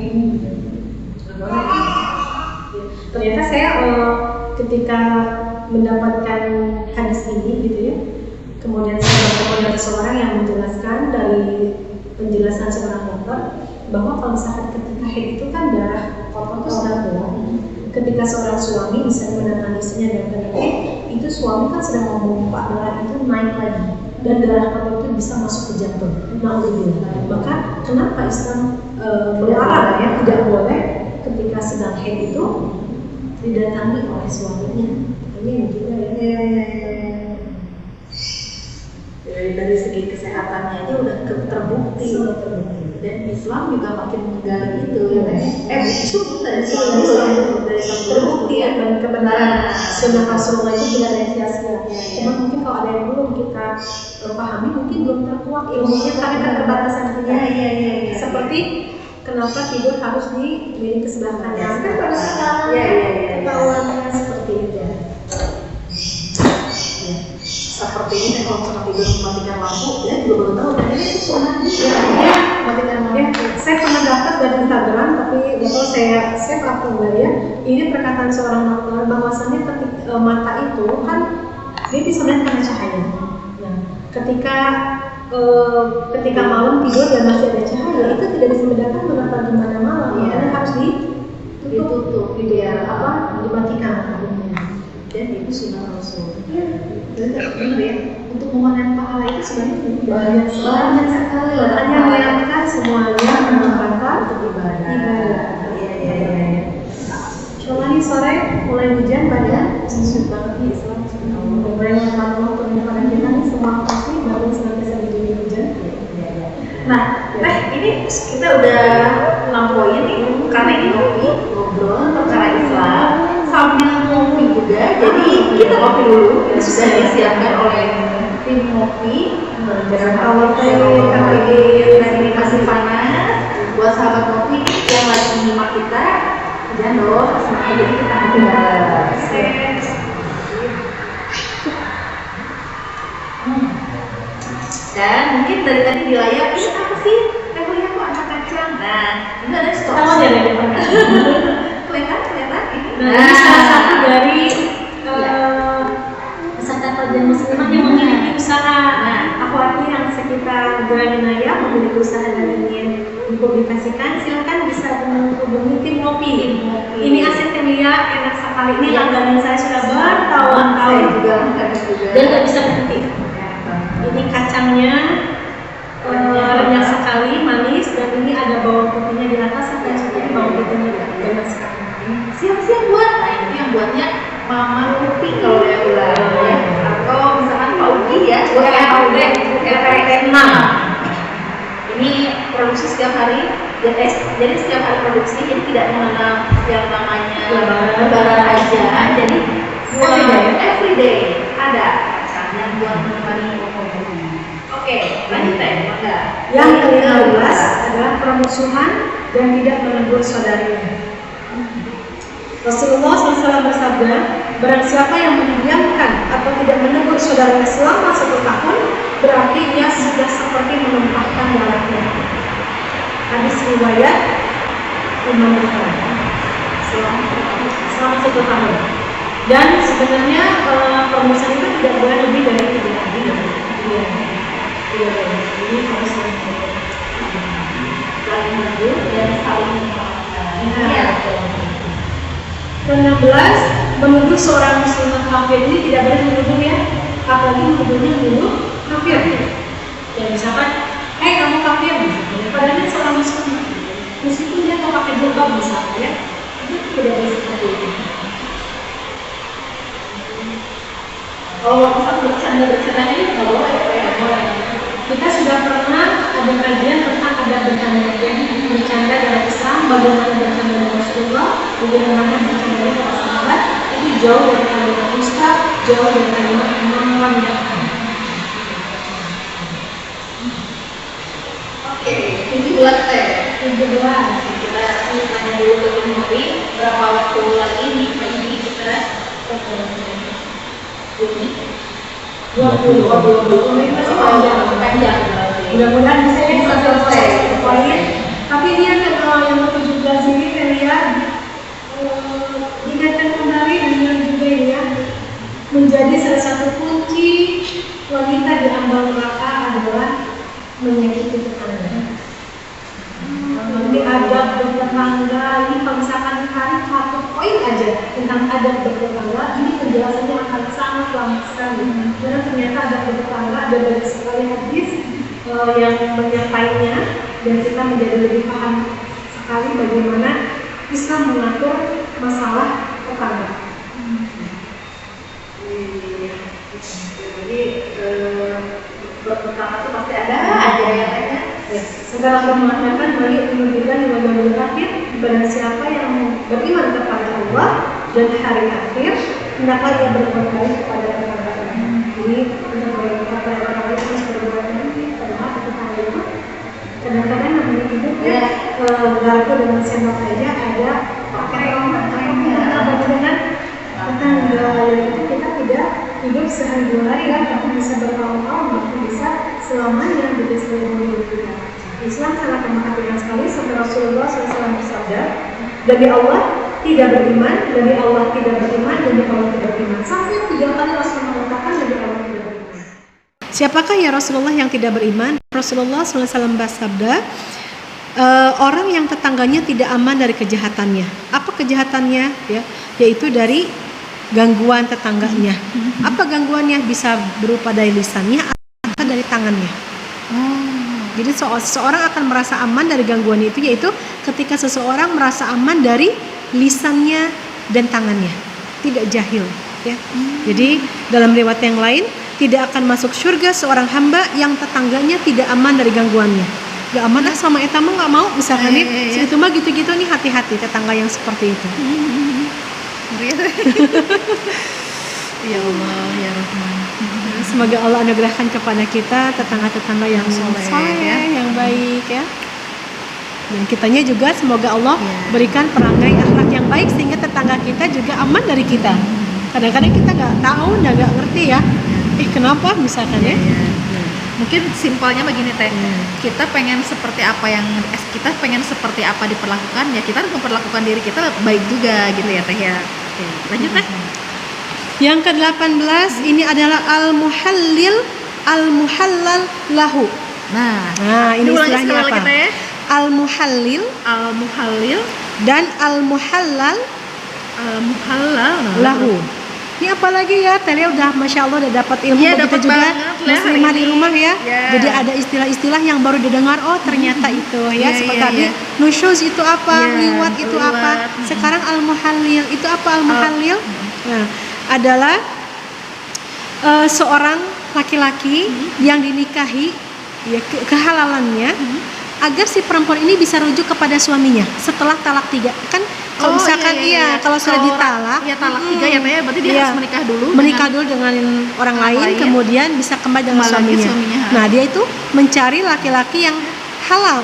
Ternyata saya ketika mendapatkan hadis ini gitu ya, kemudian saya bertemu dengan seseorang yang menjelaskan dari penjelasan seorang dokter bahwa kalau misalkan ketika haid itu kan darah kotor itu sedang keluar. Ketika seorang suami misalnya mendatangi istrinya dalam keadaan haid, itu suami kan sedang memompa darah itu naik lagi, dan darah kotor itu bisa masuk ke jantung. Maka kenapa Islam melarang ya, tidak boleh ketika sedang haid itu didatangi oleh suaminya. Ini juga ya. Dari segi kesehatannya aja udah terbukti. Dan Islam juga makin menggali itu ya. Itu dari terbukti ya, dan kebenaran sunnah Rasulullah itu tidak ada sia-sia. Cuma mungkin kalau ada yang belum kita pahami, mungkin belum terkuat ilmunya, tapi kan keterbatasan kita. Iya. Seperti kenapa tidur harus di miring ke sebelah kanan? Kan pada sekarang ketahuannya seperti itu. Seperti ini kalau misalkan tidur mematikan lampu, ya juga baru tahu dan ini sunnah Matikan lampu. Saya pernah dapat dari Instagram, tapi nggak tahu saya save atau enggak ya. Ini perkataan seorang dokter bahwasannya ketika mata itu kan dia bisa melihat karena cahaya. Nah, ketika malam tidur dan masih ada cahaya, itu tidak bisa membedakan mana pagi mana malam. Makanya harus ditutup, biar dimatikan. Dan itu sunnah Rasul. Benar ya. Untuk memanen pahala itu sebenarnya banyak sekali. Hanya menyatakan semuanya merupakan ibadah. Iya. Insyaallah ini sore mulai hujan pada sesuatu banget di Islam. Mulai Allah turun pada kita nih semua pasti baru senantiasa dijadi hujan. Nah, ini kita udah 6 poin nih, karena ini ngobrol perkara Islam sambil ngopi juga. Jadi kita ngopi dulu. Ini sudah disiapkan oleh tim ngopi. Jangan kalau lagi dikasih panas buat sahabat ngopi yang lagi nyimak kita. Jangan dong, jadi kita ngopi bareng. Dan mungkin dari tadi di layar ini apa sih? Levelnya kok acak-acak. Nah, ini ada stop. Kelihatan ini. Ini salah satu dari peserta pelajaran muslimah yang memiliki usaha. Nah, Akhwati Bapak yang sekitar Jalan Inaya memiliki usaha dan ingin dipublikasikan, silakan bisa menghubungi tim Ngopi. Ini Asetemia enak sekali. Ini langganan saya sudah bertahun-tahun dan nggak bisa berhenti. Ini kacangnya renyah sekali, manis, dan ini ada bawang putihnya di atas. Saya suka bawang putihnya enak sekali. Siap-siap buat. Nah ini yang buatnya Mama Upi kalau yang bilang ya. Atau misalkan Pak Uki ya, RT 6. Ini produksi setiap hari, jadi setiap hari produksi, jadi tidak mengenal yang namanya lebaran aja. Jadi everyday ada kacangnya buat menemani. Oke, lanjut ya. Yang ke-15 adalah permusuhan dan tidak menegur saudaranya. Rasulullah SAW bersabda, barang siapa yang mendiamkan atau tidak menegur saudaranya selama 1 tahun, berarti dia sudah seperti menumpahkan darahnya. Hadis riwayat Imam Bukhari. Selama 1 tahun. Dan sebenarnya permusuhan itu tidak boleh lebih dari 3 hari. Jadi harus saling menegur dan saling memaafkan. Ke-16, menuduh seorang muslimah kafir ini tidak boleh menuduh ya, apalagi menuduhnya menuduh kafir. Ya misalkan, kamu kafir, padahal dia seorang muslim, meskipun dia nggak pakai jilbab misalnya, ya, itu tidak boleh seperti itu. Kalau misalnya bercanda-bercandanya itu nggak boleh ya? Kita sudah pernah ada kajian tentang adab bercanda, bercanda dalam Islam, bagaimana bercanda dengan Rasulullah, bagaimana bercanda dengan para sahabat, itu jauh dari kalimat ustaz, jauh dari kalimat merendahkan. Oke, 17 teh. 17. Kita tanya dulu ke Tim Ngopi, berapa waktu lagi nih pagi kita? 20 menit masih panjang. Mudah-mudahan bisa selesai poinnya. Tapi ini yang ke-17 ini saya lihat ingatkan kembali dan juga ini ya, menjadi salah satu kunci wanita di ambang neraka adalah menyakiti tetangga. Nanti adab bertetangga ini kalau misalkan hari 1 poin aja tentang adab bertetangga, ini penjelasannya akan sangat lama sekali. Karena ternyata adab bertetangga ada banyak sekali hadis yang menyampaikannya, dan kita menjadi lebih paham sekali bagaimana Islam mengatur masalah tetangga. Jadi bertetangga itu pasti ada aja yang lainnya. Segala Allah mengatakan bagi menunjukkan di wajah terakhir, barang siapa yang beriman kepada Allah dan hari akhir, hendaklah ia berbuat baik kepada tetangganya. Jadi untuk berbuat kepada tetangga itu harus berbuat baik, padahal tetangga itu kadang-kadang namanya hidup ya, garpu dengan sendok aja ada pakai dengan tetangga yang itu kita tidak hidup sehari 2 hari kan, tapi bisa bertahun-tahun, bahkan bisa selamanya bisa selamanya. Islam sangat memperhatikan sekali sampai Rasulullah SAW bersabda, dari Allah tidak beriman, dari Allah tidak beriman, dari Allah tidak beriman. Sampai 3 kali Rasulullah mengatakan dari Allah tidak beriman. Siapakah ya Rasulullah yang tidak beriman? Rasulullah SAW bersabda, orang yang tetangganya tidak aman dari kejahatannya. Apa kejahatannya? Ya, yaitu dari gangguan tetangganya. Apa gangguannya? Bisa berupa dari lisannya atau dari tangannya. Jadi seseorang akan merasa aman dari gangguan itu, yaitu ketika seseorang merasa aman dari lisannya dan tangannya, tidak jahil. Ya. Jadi dalam riwayat yang lain, tidak akan masuk surga seorang hamba yang tetangganya tidak aman dari gangguannya. Gak aman sama etama nggak mau, misalkan itu mah gitu-gitu nih, hati-hati tetangga yang seperti itu. Ya Allah, ya Rahman. Semoga Allah anugerahkan kepada kita tetangga-tetangga yang soleh, ya, yang baik ya. Dan kitanya juga semoga Allah berikan perangai akhlak yang baik sehingga tetangga kita juga aman dari kita. Kadang-kadang kita nggak tahu, nggak ngerti ya. Kenapa misalkan ya? Mungkin simpelnya begini teh, kita pengen seperti apa diperlakukan, ya kita harus memperlakukan diri kita baik juga gitu ya teh ya. Oke, lanjut teh. Yang ke-18 ini adalah al-muhallil al-muhallal lahu. Nah, ini ulangi istilahnya sekali apa? kita ya. Al-muhallil Al-muhallil, dan al-muhallal lahu. Ini apalagi ya, Telia udah Masya Allah udah dapat ilmu. Iya, begitu dapat juga banget lah muslimah hari di ini. rumah ya. Ya. Jadi ada istilah-istilah yang baru didengar, oh ternyata itu ya. Iya, Seperti iya, tadi iya. nusyuz itu apa, Iya, liwat itu liwat. apa. Sekarang al-muhallil itu apa al-muhallil? Nah, adalah seorang laki-laki yang dinikahi ya kehalalannya agar si perempuan ini bisa rujuk kepada suaminya setelah talak 3 kan. Kalau misalkan kalau sudah ditalak, ya talak 3 ya Teh, berarti dia iya, harus menikah dulu dengan orang lain, kemudian bisa kembali dengan Kembali lagi suaminya. suaminya. Nah, dia itu mencari laki-laki yang halal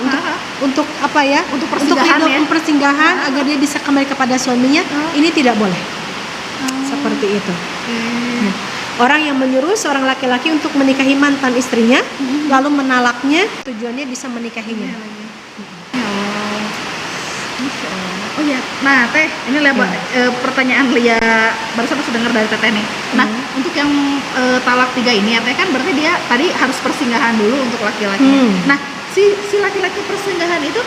untuk apa ya? Untuk persinggahan hidup ya. persinggahan agar dia bisa kembali kepada suaminya. Ini tidak boleh. Seperti itu. Nah, orang yang menyuruh seorang laki-laki untuk menikahi mantan istrinya, lalu menalaknya, tujuannya bisa menikahinya. Oh ya, nah Teh, ini pertanyaan Lia barusan aku dengar dari Teteh nih. Nah, untuk yang talak 3 ini ya Teh, kan berarti dia tadi harus persinggahan dulu untuk laki-lakinya. Nah, si laki-laki persinggahan itu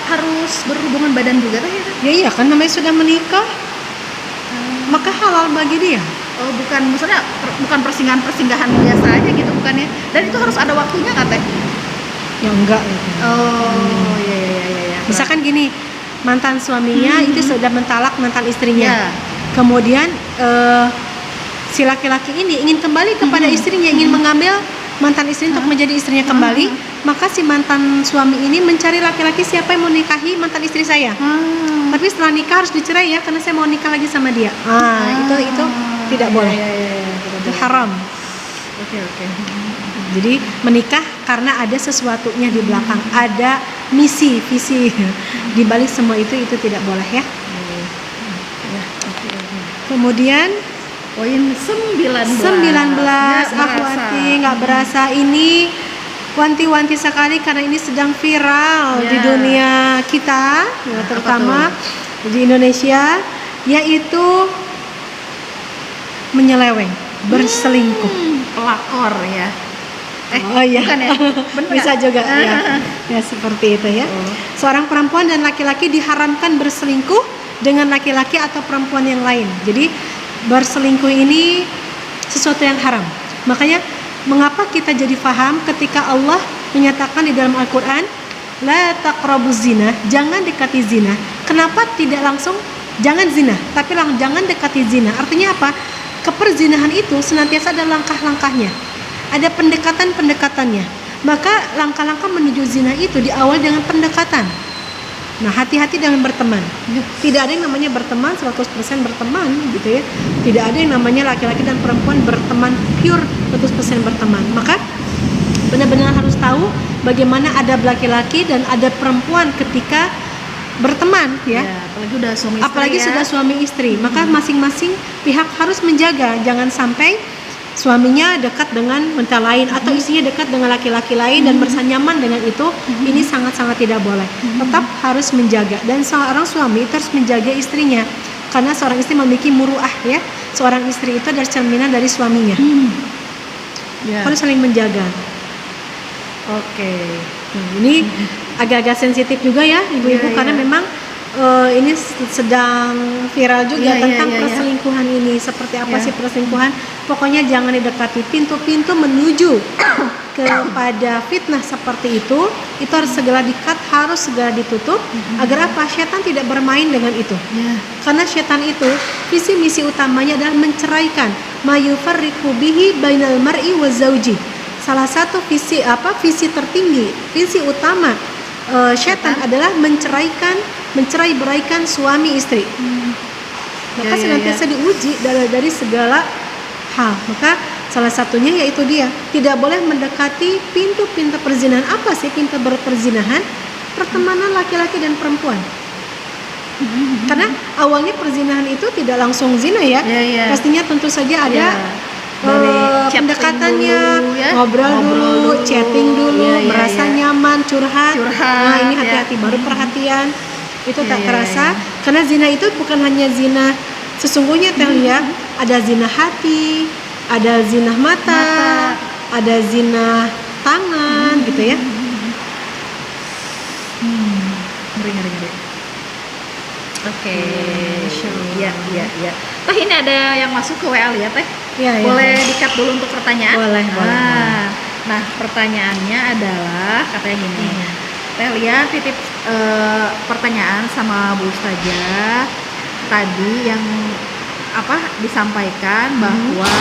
harus berhubungan badan juga Teh ya? Ya iya kan, namanya sudah menikah, maka halal bagi dia. Oh, maksudnya bukan persinggahan biasa aja gitu bukan ya? Dan itu harus ada waktunya nggak Teh? Ya enggak gitu. Oh, iya. Misalkan gini, mantan suaminya itu sudah mentalak mantan istrinya. Ya. Kemudian si laki-laki ini ingin kembali kepada istrinya, ingin mengambil mantan istri untuk menjadi istrinya kembali, maka si mantan suami ini mencari laki-laki siapa yang mau nikahi mantan istri saya. Tapi setelah nikah harus dicerai ya, karena saya mau nikah lagi sama dia. Itu tidak boleh. Itu haram. Oke. Jadi menikah karena ada sesuatunya di belakang, ada visi di balik semua itu tidak boleh ya. Kemudian poin 19. Akhwati, nggak berasa ini wanti-wanti sekali karena ini sedang viral di dunia kita, ya, terutama di Indonesia, yaitu menyeleweng, berselingkuh. Pelakor ya. Oh iya, bukan ya? Bener bisa gak? juga ya seperti itu ya. Seorang perempuan dan laki-laki diharamkan berselingkuh dengan laki-laki atau perempuan yang lain. Jadi berselingkuh ini sesuatu yang haram. Makanya mengapa kita jadi paham ketika Allah menyatakan di dalam Al-Quran, la taqrabuz zina, jangan dekati zina. Kenapa tidak langsung jangan zina, tapi jangan dekati zina? Artinya apa? Keperzinahan itu senantiasa ada langkah-langkahnya, ada pendekatan-pendekatannya. Maka langkah-langkah menuju zina itu diawali dengan pendekatan. Nah, hati-hati dengan berteman. Tidak ada yang namanya berteman 100% berteman gitu ya. Tidak ada yang namanya laki-laki dan perempuan berteman pure 100% berteman. Maka benar-benar harus tahu bagaimana adab laki-laki dan adab perempuan ketika berteman ya. Apalagi sudah suami istri. Maka masing-masing pihak harus menjaga jangan sampai suaminya dekat dengan wanita lain atau istrinya dekat dengan laki-laki lain dan merasa nyaman dengan itu. Ini sangat-sangat tidak boleh. Tetap harus menjaga, dan seorang suami harus menjaga istrinya karena seorang istri memiliki muruah ya. Seorang istri itu adalah cerminan dari suaminya. Harus saling menjaga. Oke. Ini agak-agak sensitif juga ya ibu-ibu karena memang ini sedang viral juga tentang perselingkuhan ini. Seperti apa sih perselingkuhan? Pokoknya jangan didekati. Pintu-pintu menuju kepada fitnah seperti itu harus segera di-cut, harus segera ditutup agar apa? Syaitan tidak bermain dengan itu. Karena syaitan itu visi misi utamanya adalah menceraikan, mayufarriqu bihi bainal mar'i wa zauji. Salah satu visi tertinggi, visi utama syaitan adalah mencerai-beraikan suami istri. Maka senantiasa diuji dari segala hal. Maka salah satunya yaitu dia tidak boleh mendekati pintu-pintu perzinahan. Apa sih pintu berperzinahan? Pertemanan laki-laki dan perempuan. Karena awalnya perzinahan itu tidak langsung zina ya. Pastinya tentu saja ada pendekatannya, dulu, ya. ngobrol dulu, chatting dulu, merasa nyaman, curhat. Nah, ini hati-hati, baru perhatian. Itu tak terasa. Karena zina itu bukan hanya zina sesungguhnya, Telia, ada zina hati, ada zina mata, ada zina tangan gitu ya. Ngeri. Oke. Insyaallah. Iya. Teh ini ada yang masuk ke WA ya Teh? Iya, iya. Boleh di-cut dulu untuk pertanyaan? Boleh. Nah, pertanyaannya adalah katanya gini. Teh lihat titip pertanyaan sama Bu Ustazah tadi yang disampaikan bahwa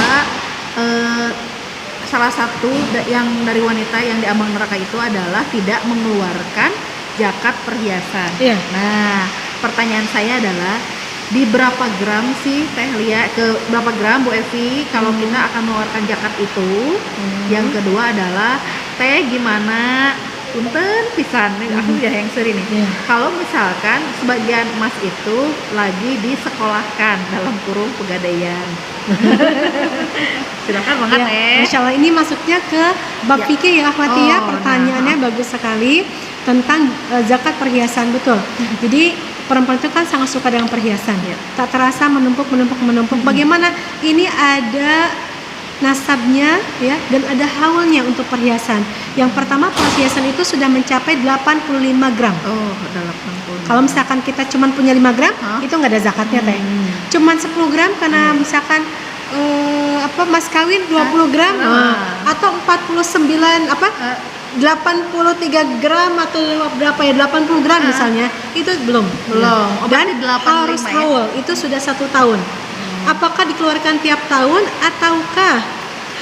salah satu yang dari wanita yang di ambang neraka itu adalah tidak mengeluarkan zakat perhiasan. Iya. Nah, pertanyaan saya adalah di berapa gram sih Teh Lia, ke berapa gram Bu Evi kalau kita akan mengeluarkan zakat itu? Yang kedua adalah Teh gimana punten pisan aku udah yang seri nih. Iya. Kalau misalkan sebagian emas itu lagi disekolahkan dalam kurung pegadaian. Silakan banget Ya, Teh. Masya Allah, ini masuknya ke bab Ya. fikih ya Akhwati ya. Oh, Pertanyaannya bagus sekali tentang zakat perhiasan, betul. Jadi perempuan itu kan sangat suka dengan perhiasan. Ya. Tak terasa menumpuk. Bagaimana ini ada nasabnya ya, dan ada haulnya untuk perhiasan. Yang pertama, perhiasan itu sudah mencapai 85 gram. Oh, ada 80. Kalau misalkan kita cuma punya 5 gram, itu nggak ada zakatnya Teh. Cuman 10 gram karena misalkan mas kawin 20 gram atau 49 83 gram atau berapa ya, 80 gram misalnya, itu belum. Oh, Dan berarti 85 harus ya? haul itu sudah 1 tahun. Apakah dikeluarkan tiap tahun ataukah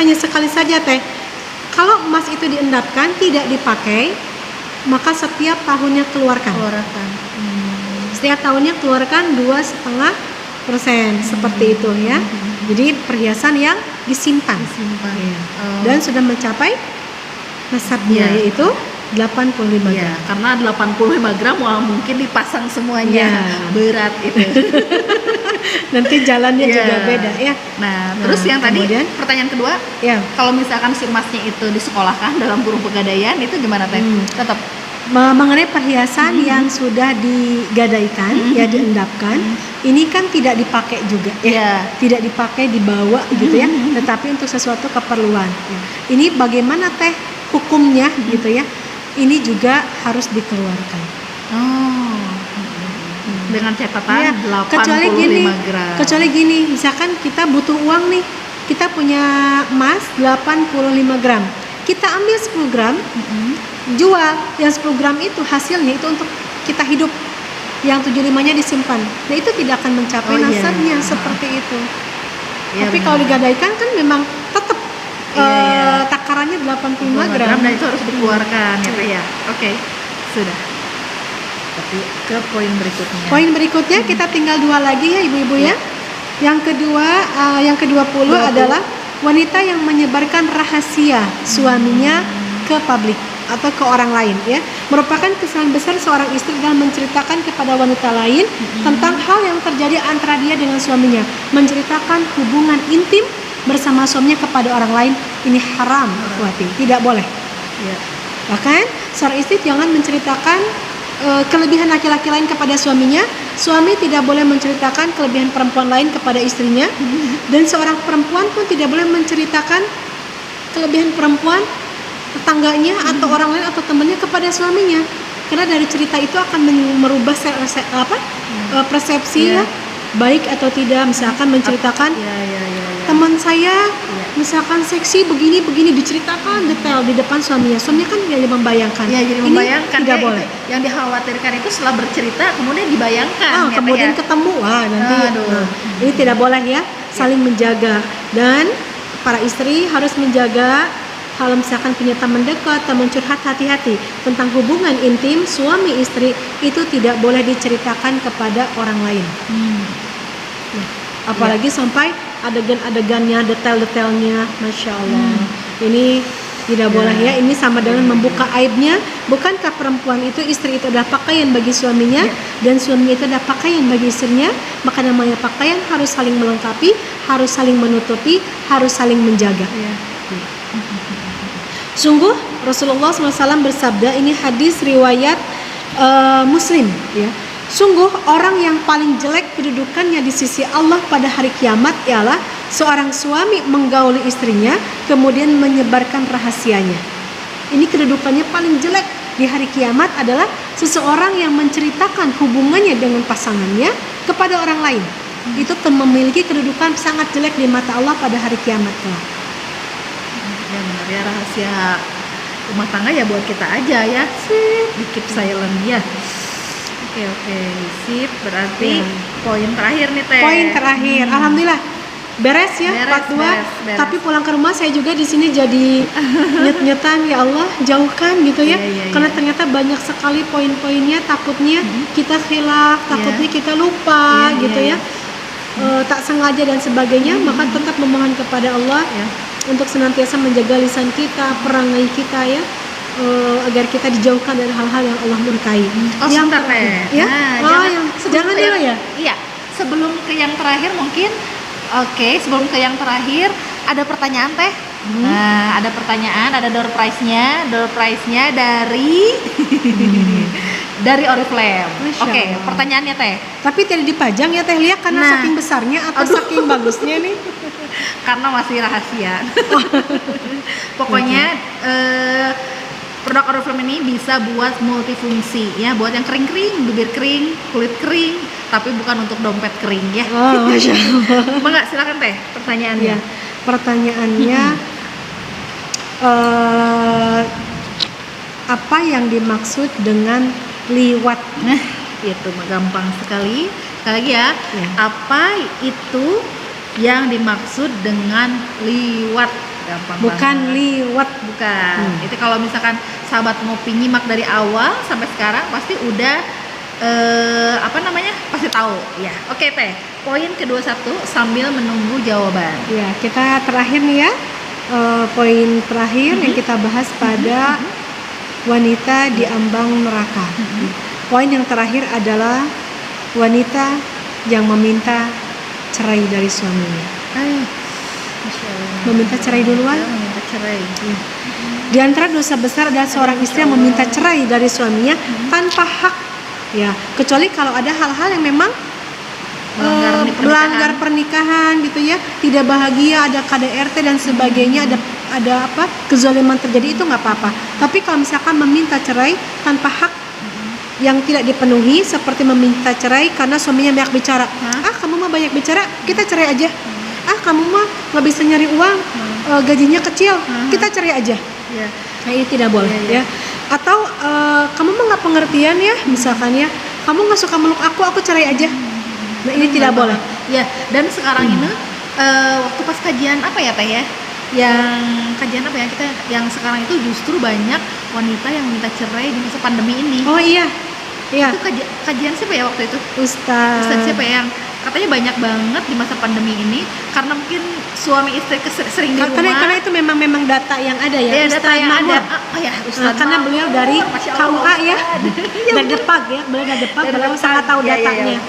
hanya sekali saja Teh? Kalau emas itu diendapkan tidak dipakai, maka setiap tahunnya keluarkan. Setiap tahunnya keluarkan 2,5% seperti itu ya. Jadi perhiasan yang disimpan. Ya. Dan sudah mencapai nasabnya yaitu 85 Ya, gram. karena 85 gram mungkin dipasang semuanya. Ya. Berat itu. Nanti jalannya Ya. juga beda ya. Nah, terus yang tadi kemudian? pertanyaan kedua, Ya. kalau misalkan si emasnya itu disekolahkan dalam kurung pegadaian itu gimana Teh? Tetap Mengenai perhiasan yang sudah digadaikan, ya diendapkan, ini kan tidak dipakai juga ya. Iya. Tidak dipakai, dibawa gitu ya, tetapi untuk sesuatu keperluan. Ini bagaimana Teh hukumnya gitu ya? Ini juga harus dikeluarkan. dengan catatan Ya, 85 gram. kecuali gini, misalkan kita butuh uang nih, kita punya emas 85 gram, kita ambil 10 gram, jual yang 10 gram itu hasilnya itu untuk kita hidup, yang 75-nya disimpan. Nah itu tidak akan mencapai nasabnya seperti itu. Iya, Tapi benar. kalau digadaikan kan memang tetap Iya. takarannya 85 5 gram. dan itu harus dikeluarkan ya Teh ya. Oke, sudah. Tapi ke poin berikutnya. Poin berikutnya kita tinggal 2 lagi ya ibu-ibu ya. Yang kedua, yang ke-20 adalah wanita yang menyebarkan rahasia suaminya ke publik atau ke orang lain ya, merupakan kesalahan besar seorang istri dalam menceritakan kepada wanita lain tentang hal yang terjadi antara dia dengan suaminya, menceritakan hubungan intim bersama suaminya kepada orang lain. Ini haram, akhwati, tidak boleh Ya. Bahkan seorang istri jangan menceritakan kelebihan laki-laki lain kepada suaminya. Suami tidak boleh menceritakan kelebihan perempuan lain kepada istrinya. Dan seorang perempuan pun tidak boleh menceritakan kelebihan perempuan tetangganya atau orang lain atau temannya kepada suaminya. Karena dari cerita itu akan merubah persepsi ya, baik atau tidak. Misalkan menceritakan teman saya misalkan seksi begini diceritakan detail di depan suaminya kan jadi membayangkan. Ya, jadi Ini membayangkan tidak ya, boleh. itu. Yang dikhawatirkan itu setelah bercerita kemudian dibayangkan ya, Teh, Kemudian ya. ketemu nanti. Aduh. Ini tidak boleh ya, saling menjaga. Dan para istri harus menjaga kalau misalkan punya teman dekat, teman curhat, hati-hati tentang hubungan intim suami istri itu tidak boleh diceritakan kepada orang lain. Apalagi sampai adegan-adegannya, detail-detailnya, Masya Allah. Ini tidak boleh ya. Ini sama dengan membuka aibnya. Bukankah perempuan itu, istri itu adalah pakaian bagi suaminya, dan suami itu adalah pakaian bagi istrinya? Maka namanya pakaian harus saling melengkapi, harus saling menutupi, harus saling menjaga. Sungguh Rasulullah SAW bersabda, ini hadis riwayat Muslim ya. Sungguh orang yang paling jelek kedudukannya di sisi Allah pada hari kiamat ialah seorang suami menggauli istrinya kemudian menyebarkan rahasianya. Ini kedudukannya paling jelek di hari kiamat adalah seseorang yang menceritakan hubungannya dengan pasangannya kepada orang lain. Itu memiliki kedudukan sangat jelek di mata Allah pada hari kiamat kelak. Ya benar ya, rahasia rumah tangga ya buat kita aja ya. Sip, di keep silent ya. Oke, sip. Berarti poin terakhir nih Teh. Poin terakhir, alhamdulillah beres ya, part 2. beres. Tapi pulang ke rumah saya juga di sini jadi nyet-nyetan, ya Allah jauhkan gitu ya. Iya. Karena ternyata banyak sekali poin-poinnya, takutnya kita khilaf, takutnya kita lupa gitu ya. Tak sengaja dan sebagainya, maka tetap memohon kepada Allah untuk senantiasa menjaga lisan kita, perangai kita ya, agar kita dijauhkan dari hal-hal yang Allah murkai. Yang Teh. Ya? Nah, jangan dulu ya. Iya, sebelum ke yang terakhir mungkin. Oke, sebelum ke yang terakhir ada pertanyaan Teh. Nah, ada pertanyaan, ada door prize-nya. Door prize-nya dari dari Oriflame. Masya Oke, Allah. pertanyaannya Teh. Tapi tidak dipajang ya Teh Lia karena Nah. saking besarnya atau saking bagusnya nih? Karena masih rahasia. Pokoknya produk Oriflame ini bisa buat multifungsi ya, buat yang kering-kering, bibir kering, kulit kering, tapi bukan untuk dompet kering ya. Oh, Masya Allah. Enggak, silakan Teh pertanyaannya. Ya, pertanyaannya apa yang dimaksud dengan liwat? Nah, itu mah gampang sekali. Sekali lagi ya. Ya. Apa itu yang dimaksud dengan liwat? Gampang Bukan banget. liwat. Bukan. Itu kalau misalkan sahabat ngopi nyimak dari awal sampai sekarang pasti udah pasti tahu ya. Oke Teh, poin ke-21 sambil menunggu jawaban. Ya, kita terakhir nih ya. Poin terakhir yang kita bahas pada wanita di ambang neraka. Poin yang terakhir adalah wanita yang meminta cerai dari suaminya. Masya Allah. Meminta cerai duluan. Meminta cerai. Di antara dosa besar adalah seorang istri yang meminta cerai dari suaminya tanpa hak. Ya, kecuali kalau ada hal-hal yang memang melanggar pernikahan gitu ya, tidak bahagia, ada KDRT dan sebagainya, ada kezaliman terjadi, itu nggak apa-apa. Tapi kalau misalkan meminta cerai tanpa hak yang tidak dipenuhi, seperti meminta cerai karena suaminya banyak bicara, kamu mah banyak bicara, kita cerai aja. Kamu mah nggak bisa nyari uang, gajinya kecil, kita cerai aja. Nah, ini tidak boleh ya. Atau kamu mah nggak pengertian ya, misalkan ya, kamu nggak suka meluk aku cerai aja. Nah, ini tidak boleh. Ya, dan sekarang ini waktu pas kajian apa ya Teh ya? Yang kajian apa ya kita? Yang sekarang itu justru banyak wanita yang minta cerai di masa pandemi ini. Oh iya. Iya. Itu kajian siapa ya waktu itu? Ustaz siapa ya, yang katanya banyak banget di masa pandemi ini karena mungkin suami istri sering di rumah. Karena itu memang data yang ada ya. Iya, data yang Mahmud. ada. Ustaz Karena Mahmud. beliau dari Masya Allah, KUA ya. Ustaz. Dari Depag ya. Beliau dari Depag, Dari beliau Depag. sangat tahu Iya, datanya. iya.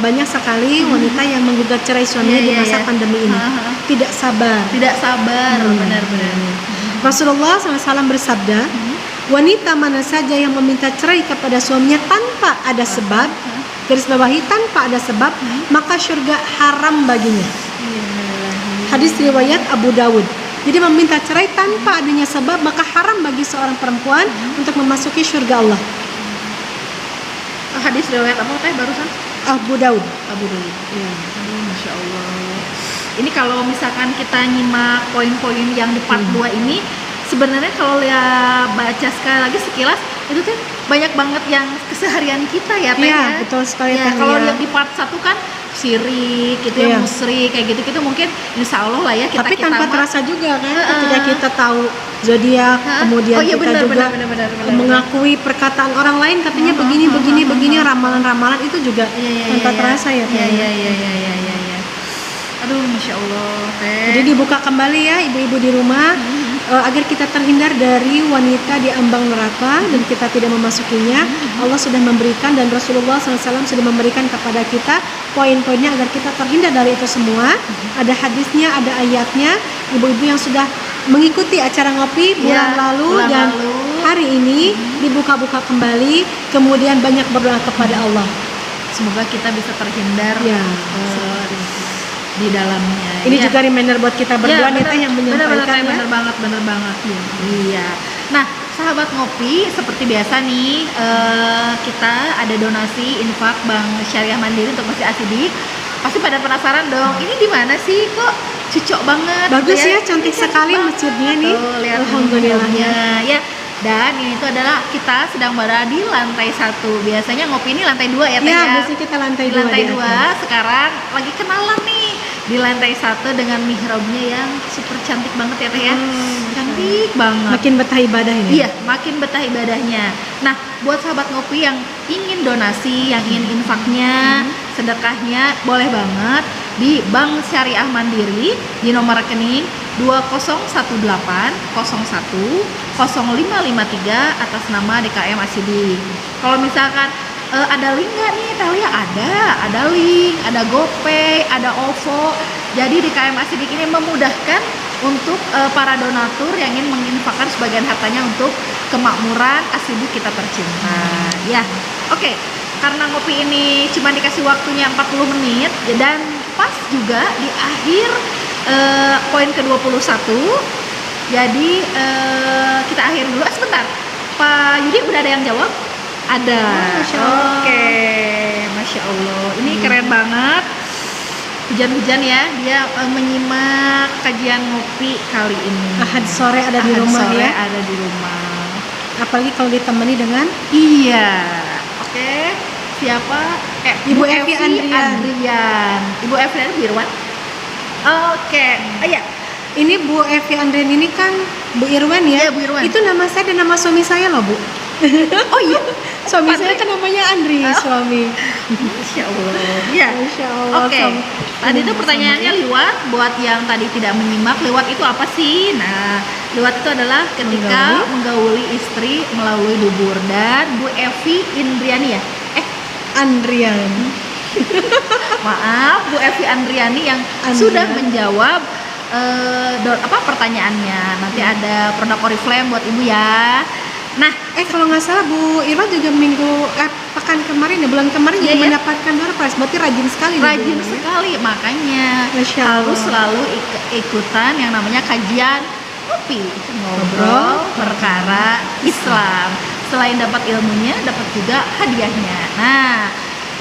Banyak sekali wanita yang menggugat cerai suaminya di masa pandemi ini. Tidak sabar. Tidak sabar, benar-benar. Rasulullah SAW bersabda, wanita mana saja yang meminta cerai kepada suaminya tanpa ada sebab, garis bawahi tanpa ada sebab, maka surga haram baginya. Hadis riwayat Abu Dawud. Jadi meminta cerai tanpa adanya sebab, maka haram bagi seorang perempuan untuk memasuki surga Allah. Hadis riwayat apa Teh barusan? Abu Dawud. Abu Dawud. Aduh, Masya Allah. Ini kalau misalkan kita nyimak poin-poin yang di part 2 ini, sebenarnya kalau baca sekali lagi sekilas itu tuh banyak banget yang keseharian kita ya Teh. Iya, betul sekali. Ya, kalau lihat di part 1 kan syirik gitu ya, musyrik kayak gitu-gitu, mungkin insya Allah lah ya kita. Tapi tanpa terasa juga kan, ketika kita tahu zodiak, kemudian kita juga mengakui perkataan orang lain katanya begini, ramalan-ramalan itu juga tanpa terasa ya. Iya. Aduh, Masya Allah Teh. Jadi dibuka kembali ya ibu-ibu di rumah, agar kita terhindar dari wanita di ambang neraka dan kita tidak memasukinya. Allah sudah memberikan dan Rasulullah SAW sudah memberikan kepada kita poin-poinnya agar kita terhindar dari itu semua. Ada hadisnya, ada ayatnya. Ibu-ibu yang sudah mengikuti acara ngopi bulan lalu hari ini dibuka-buka kembali, kemudian banyak berdoa kepada Allah. Semoga kita bisa terhindar. di dalamnya. Ini ya. juga reminder buat kita berdua nih Teh yang menyampaikan ya. bener banget. Iya. Nah, sahabat ngopi, seperti biasa nih kita ada donasi infak Bank Syariah Mandiri untuk Masjid Asidik. Pasti pada penasaran dong, ini di mana sih kok cocok banget? Bagus gitu ya, cantik Ini sekali banget. masjidnya nih. Tuh, lihat Alhamdulillahnya. ya. Dan ini tuh adalah kita sedang berada di lantai 1. Biasanya ngopi ini lantai 2 ya Teh Ya, ya. biasanya kita lantai Di 2 lantai di 2 atas. sekarang lagi kenalan nih di lantai 1 dengan mihrabnya yang super cantik banget ya Teh ya. Cantik banget. Makin betah ibadah ini. Iya, makin betah ibadahnya. Nah, buat sahabat ngopi yang ingin donasi, yang ingin infaknya, sedekahnya, boleh banget di Bank Syariah Mandiri di nomor rekening 2011010553 atas nama DKM Asidik. Kalau misalkan ada link nggak nih Telia? Ada link, ada GoPay, ada OVO. Jadi DKM Asidik ini memudahkan untuk para donatur yang ingin menginfakkan sebagian hartanya untuk kemakmuran Asidik kita tercinta. Ya, oke. Karena ngopi ini cuma dikasih waktunya 40 menit dan pas juga di akhir poin ke-21. Jadi kita akhir dulu. Sebentar, Pak Yudi udah ada yang jawab? Ada. Masya Allah. Oke, Masya Allah. Ini keren banget. Hujan-hujan ya, dia menyimak kajian ngopi kali ini. Ahad sore ada di Ahad rumah sore ya. ada di rumah. Apalagi kalau ditemani dengan Iya. Oke. Siapa? Ibu Evi Andrian. Ibu Evi Andrian Birwan. Oke. Iya. ini Bu Evi Andrian ini kan Bu Irwan ya. Iya, Bu Irwan. Itu nama saya dan nama suami saya loh, Bu. Oh iya. Suami saya kan namanya Andri, suami. Masya Allah. Iya. Masya Allah. Oke. Tadi itu pertanyaannya liwat. Buat yang tadi tidak menyimak, liwat itu apa sih? Nah, liwat itu adalah ketika menggauli istri melalui dubur. Dan Bu Evi Indriani ya? Andrian. Maaf, Bu Evi Andriani yang sudah menjawab pertanyaannya. Nanti ada produk Oriflame buat Ibu ya. Nah, Kalau nggak salah Bu Irwan juga pekan kemarin ya, bulan kemarin juga mendapatkan door prize. Berarti rajin sekali. rajin sekali, makanya Masya Allah. harus selalu ikutan yang namanya kajian ngopi, ngobrol perkara Islam. Selain dapat ilmunya, dapat juga hadiahnya. Nah,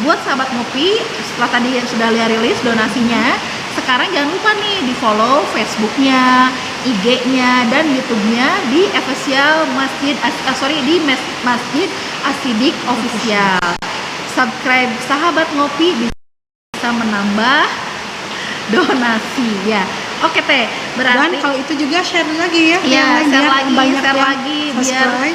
buat sahabat ngopi, setelah tadi yang sudah lihat rilis donasinya, sekarang jangan lupa nih di follow Facebooknya, IG-nya, dan YouTube-nya di Masjid Asidik Official. Subscribe sahabat ngopi bisa menambah donasi ya. Oke Teh, berarti Dan kalau itu juga share lagi ya. iya, yang lain, share biar lagi biar subscribe.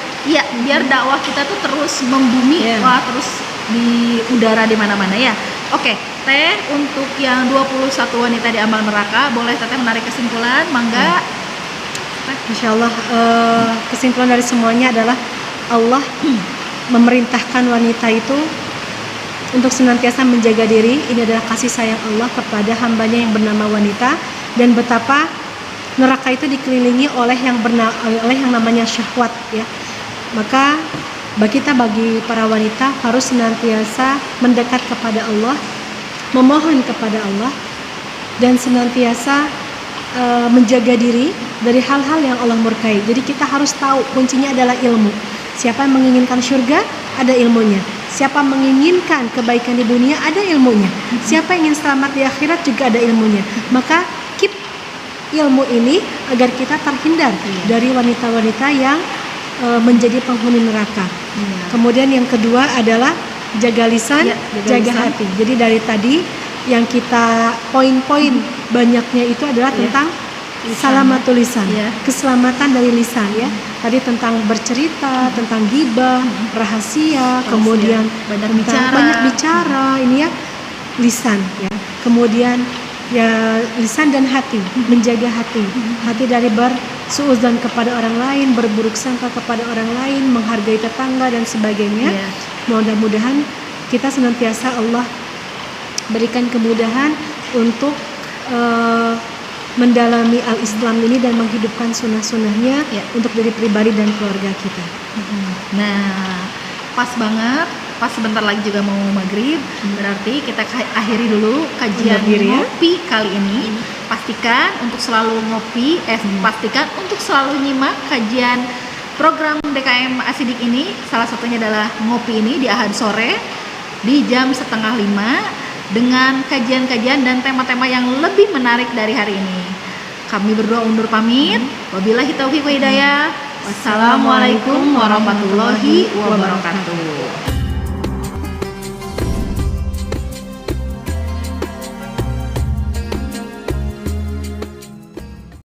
biar dakwah kita tuh terus membumi, terus di udara di mana-mana ya. Oke, Teh, untuk yang 21 wanita di ambang neraka, boleh Teteh menarik kesimpulan, mangga. Masya Allah, kesimpulan dari semuanya adalah Allah memerintahkan wanita itu untuk senantiasa menjaga diri. Ini adalah kasih sayang Allah kepada hambanya yang bernama wanita, dan betapa neraka itu dikelilingi oleh yang namanya syahwat ya. Maka bagi para wanita harus senantiasa mendekat kepada Allah, memohon kepada Allah, dan senantiasa menjaga diri dari hal-hal yang Allah murkai. Jadi kita harus tahu kuncinya adalah ilmu. Siapa yang menginginkan surga, ada ilmunya. Siapa menginginkan kebaikan di dunia, ada ilmunya. Siapa yang ingin selamat di akhirat, juga ada ilmunya. Maka keep ilmu ini agar kita terhindar dari wanita-wanita yang menjadi penghuni neraka. Kemudian yang kedua adalah jaga lisan, jaga hati. Jadi dari tadi yang kita poin-poin banyaknya itu adalah tentang salamatul lisan, keselamatan dari lisan ya. Tadi tentang bercerita, tentang ghibah, rahasia, kemudian banyak bicara ini ya, lisan ya. Kemudian ya lisan dan hati, menjaga hati dari bersuudzon kepada orang lain, berburuk sangka kepada orang lain, menghargai tetangga dan sebagainya. Mudah-mudahan kita senantiasa Allah berikan kemudahan untuk mendalami al-Islam ini dan menghidupkan sunnah-sunnahnya untuk diri pribadi dan keluarga kita. Nah, pas banget pas sebentar lagi juga mau maghrib. Berarti kita akhiri dulu kajian Undur diri ya. ngopi kali ini. Pastikan untuk selalu ngopi, pastikan untuk selalu nyimak kajian program DKM Asidik ini. Salah satunya adalah ngopi ini di Ahad sore di jam 4:30 dengan kajian-kajian dan tema-tema yang lebih menarik dari hari ini. Kami berdua undur pamit. Wabillahi taufiq wa hidayah. Wassalamualaikum warahmatullahi wabarakatuh.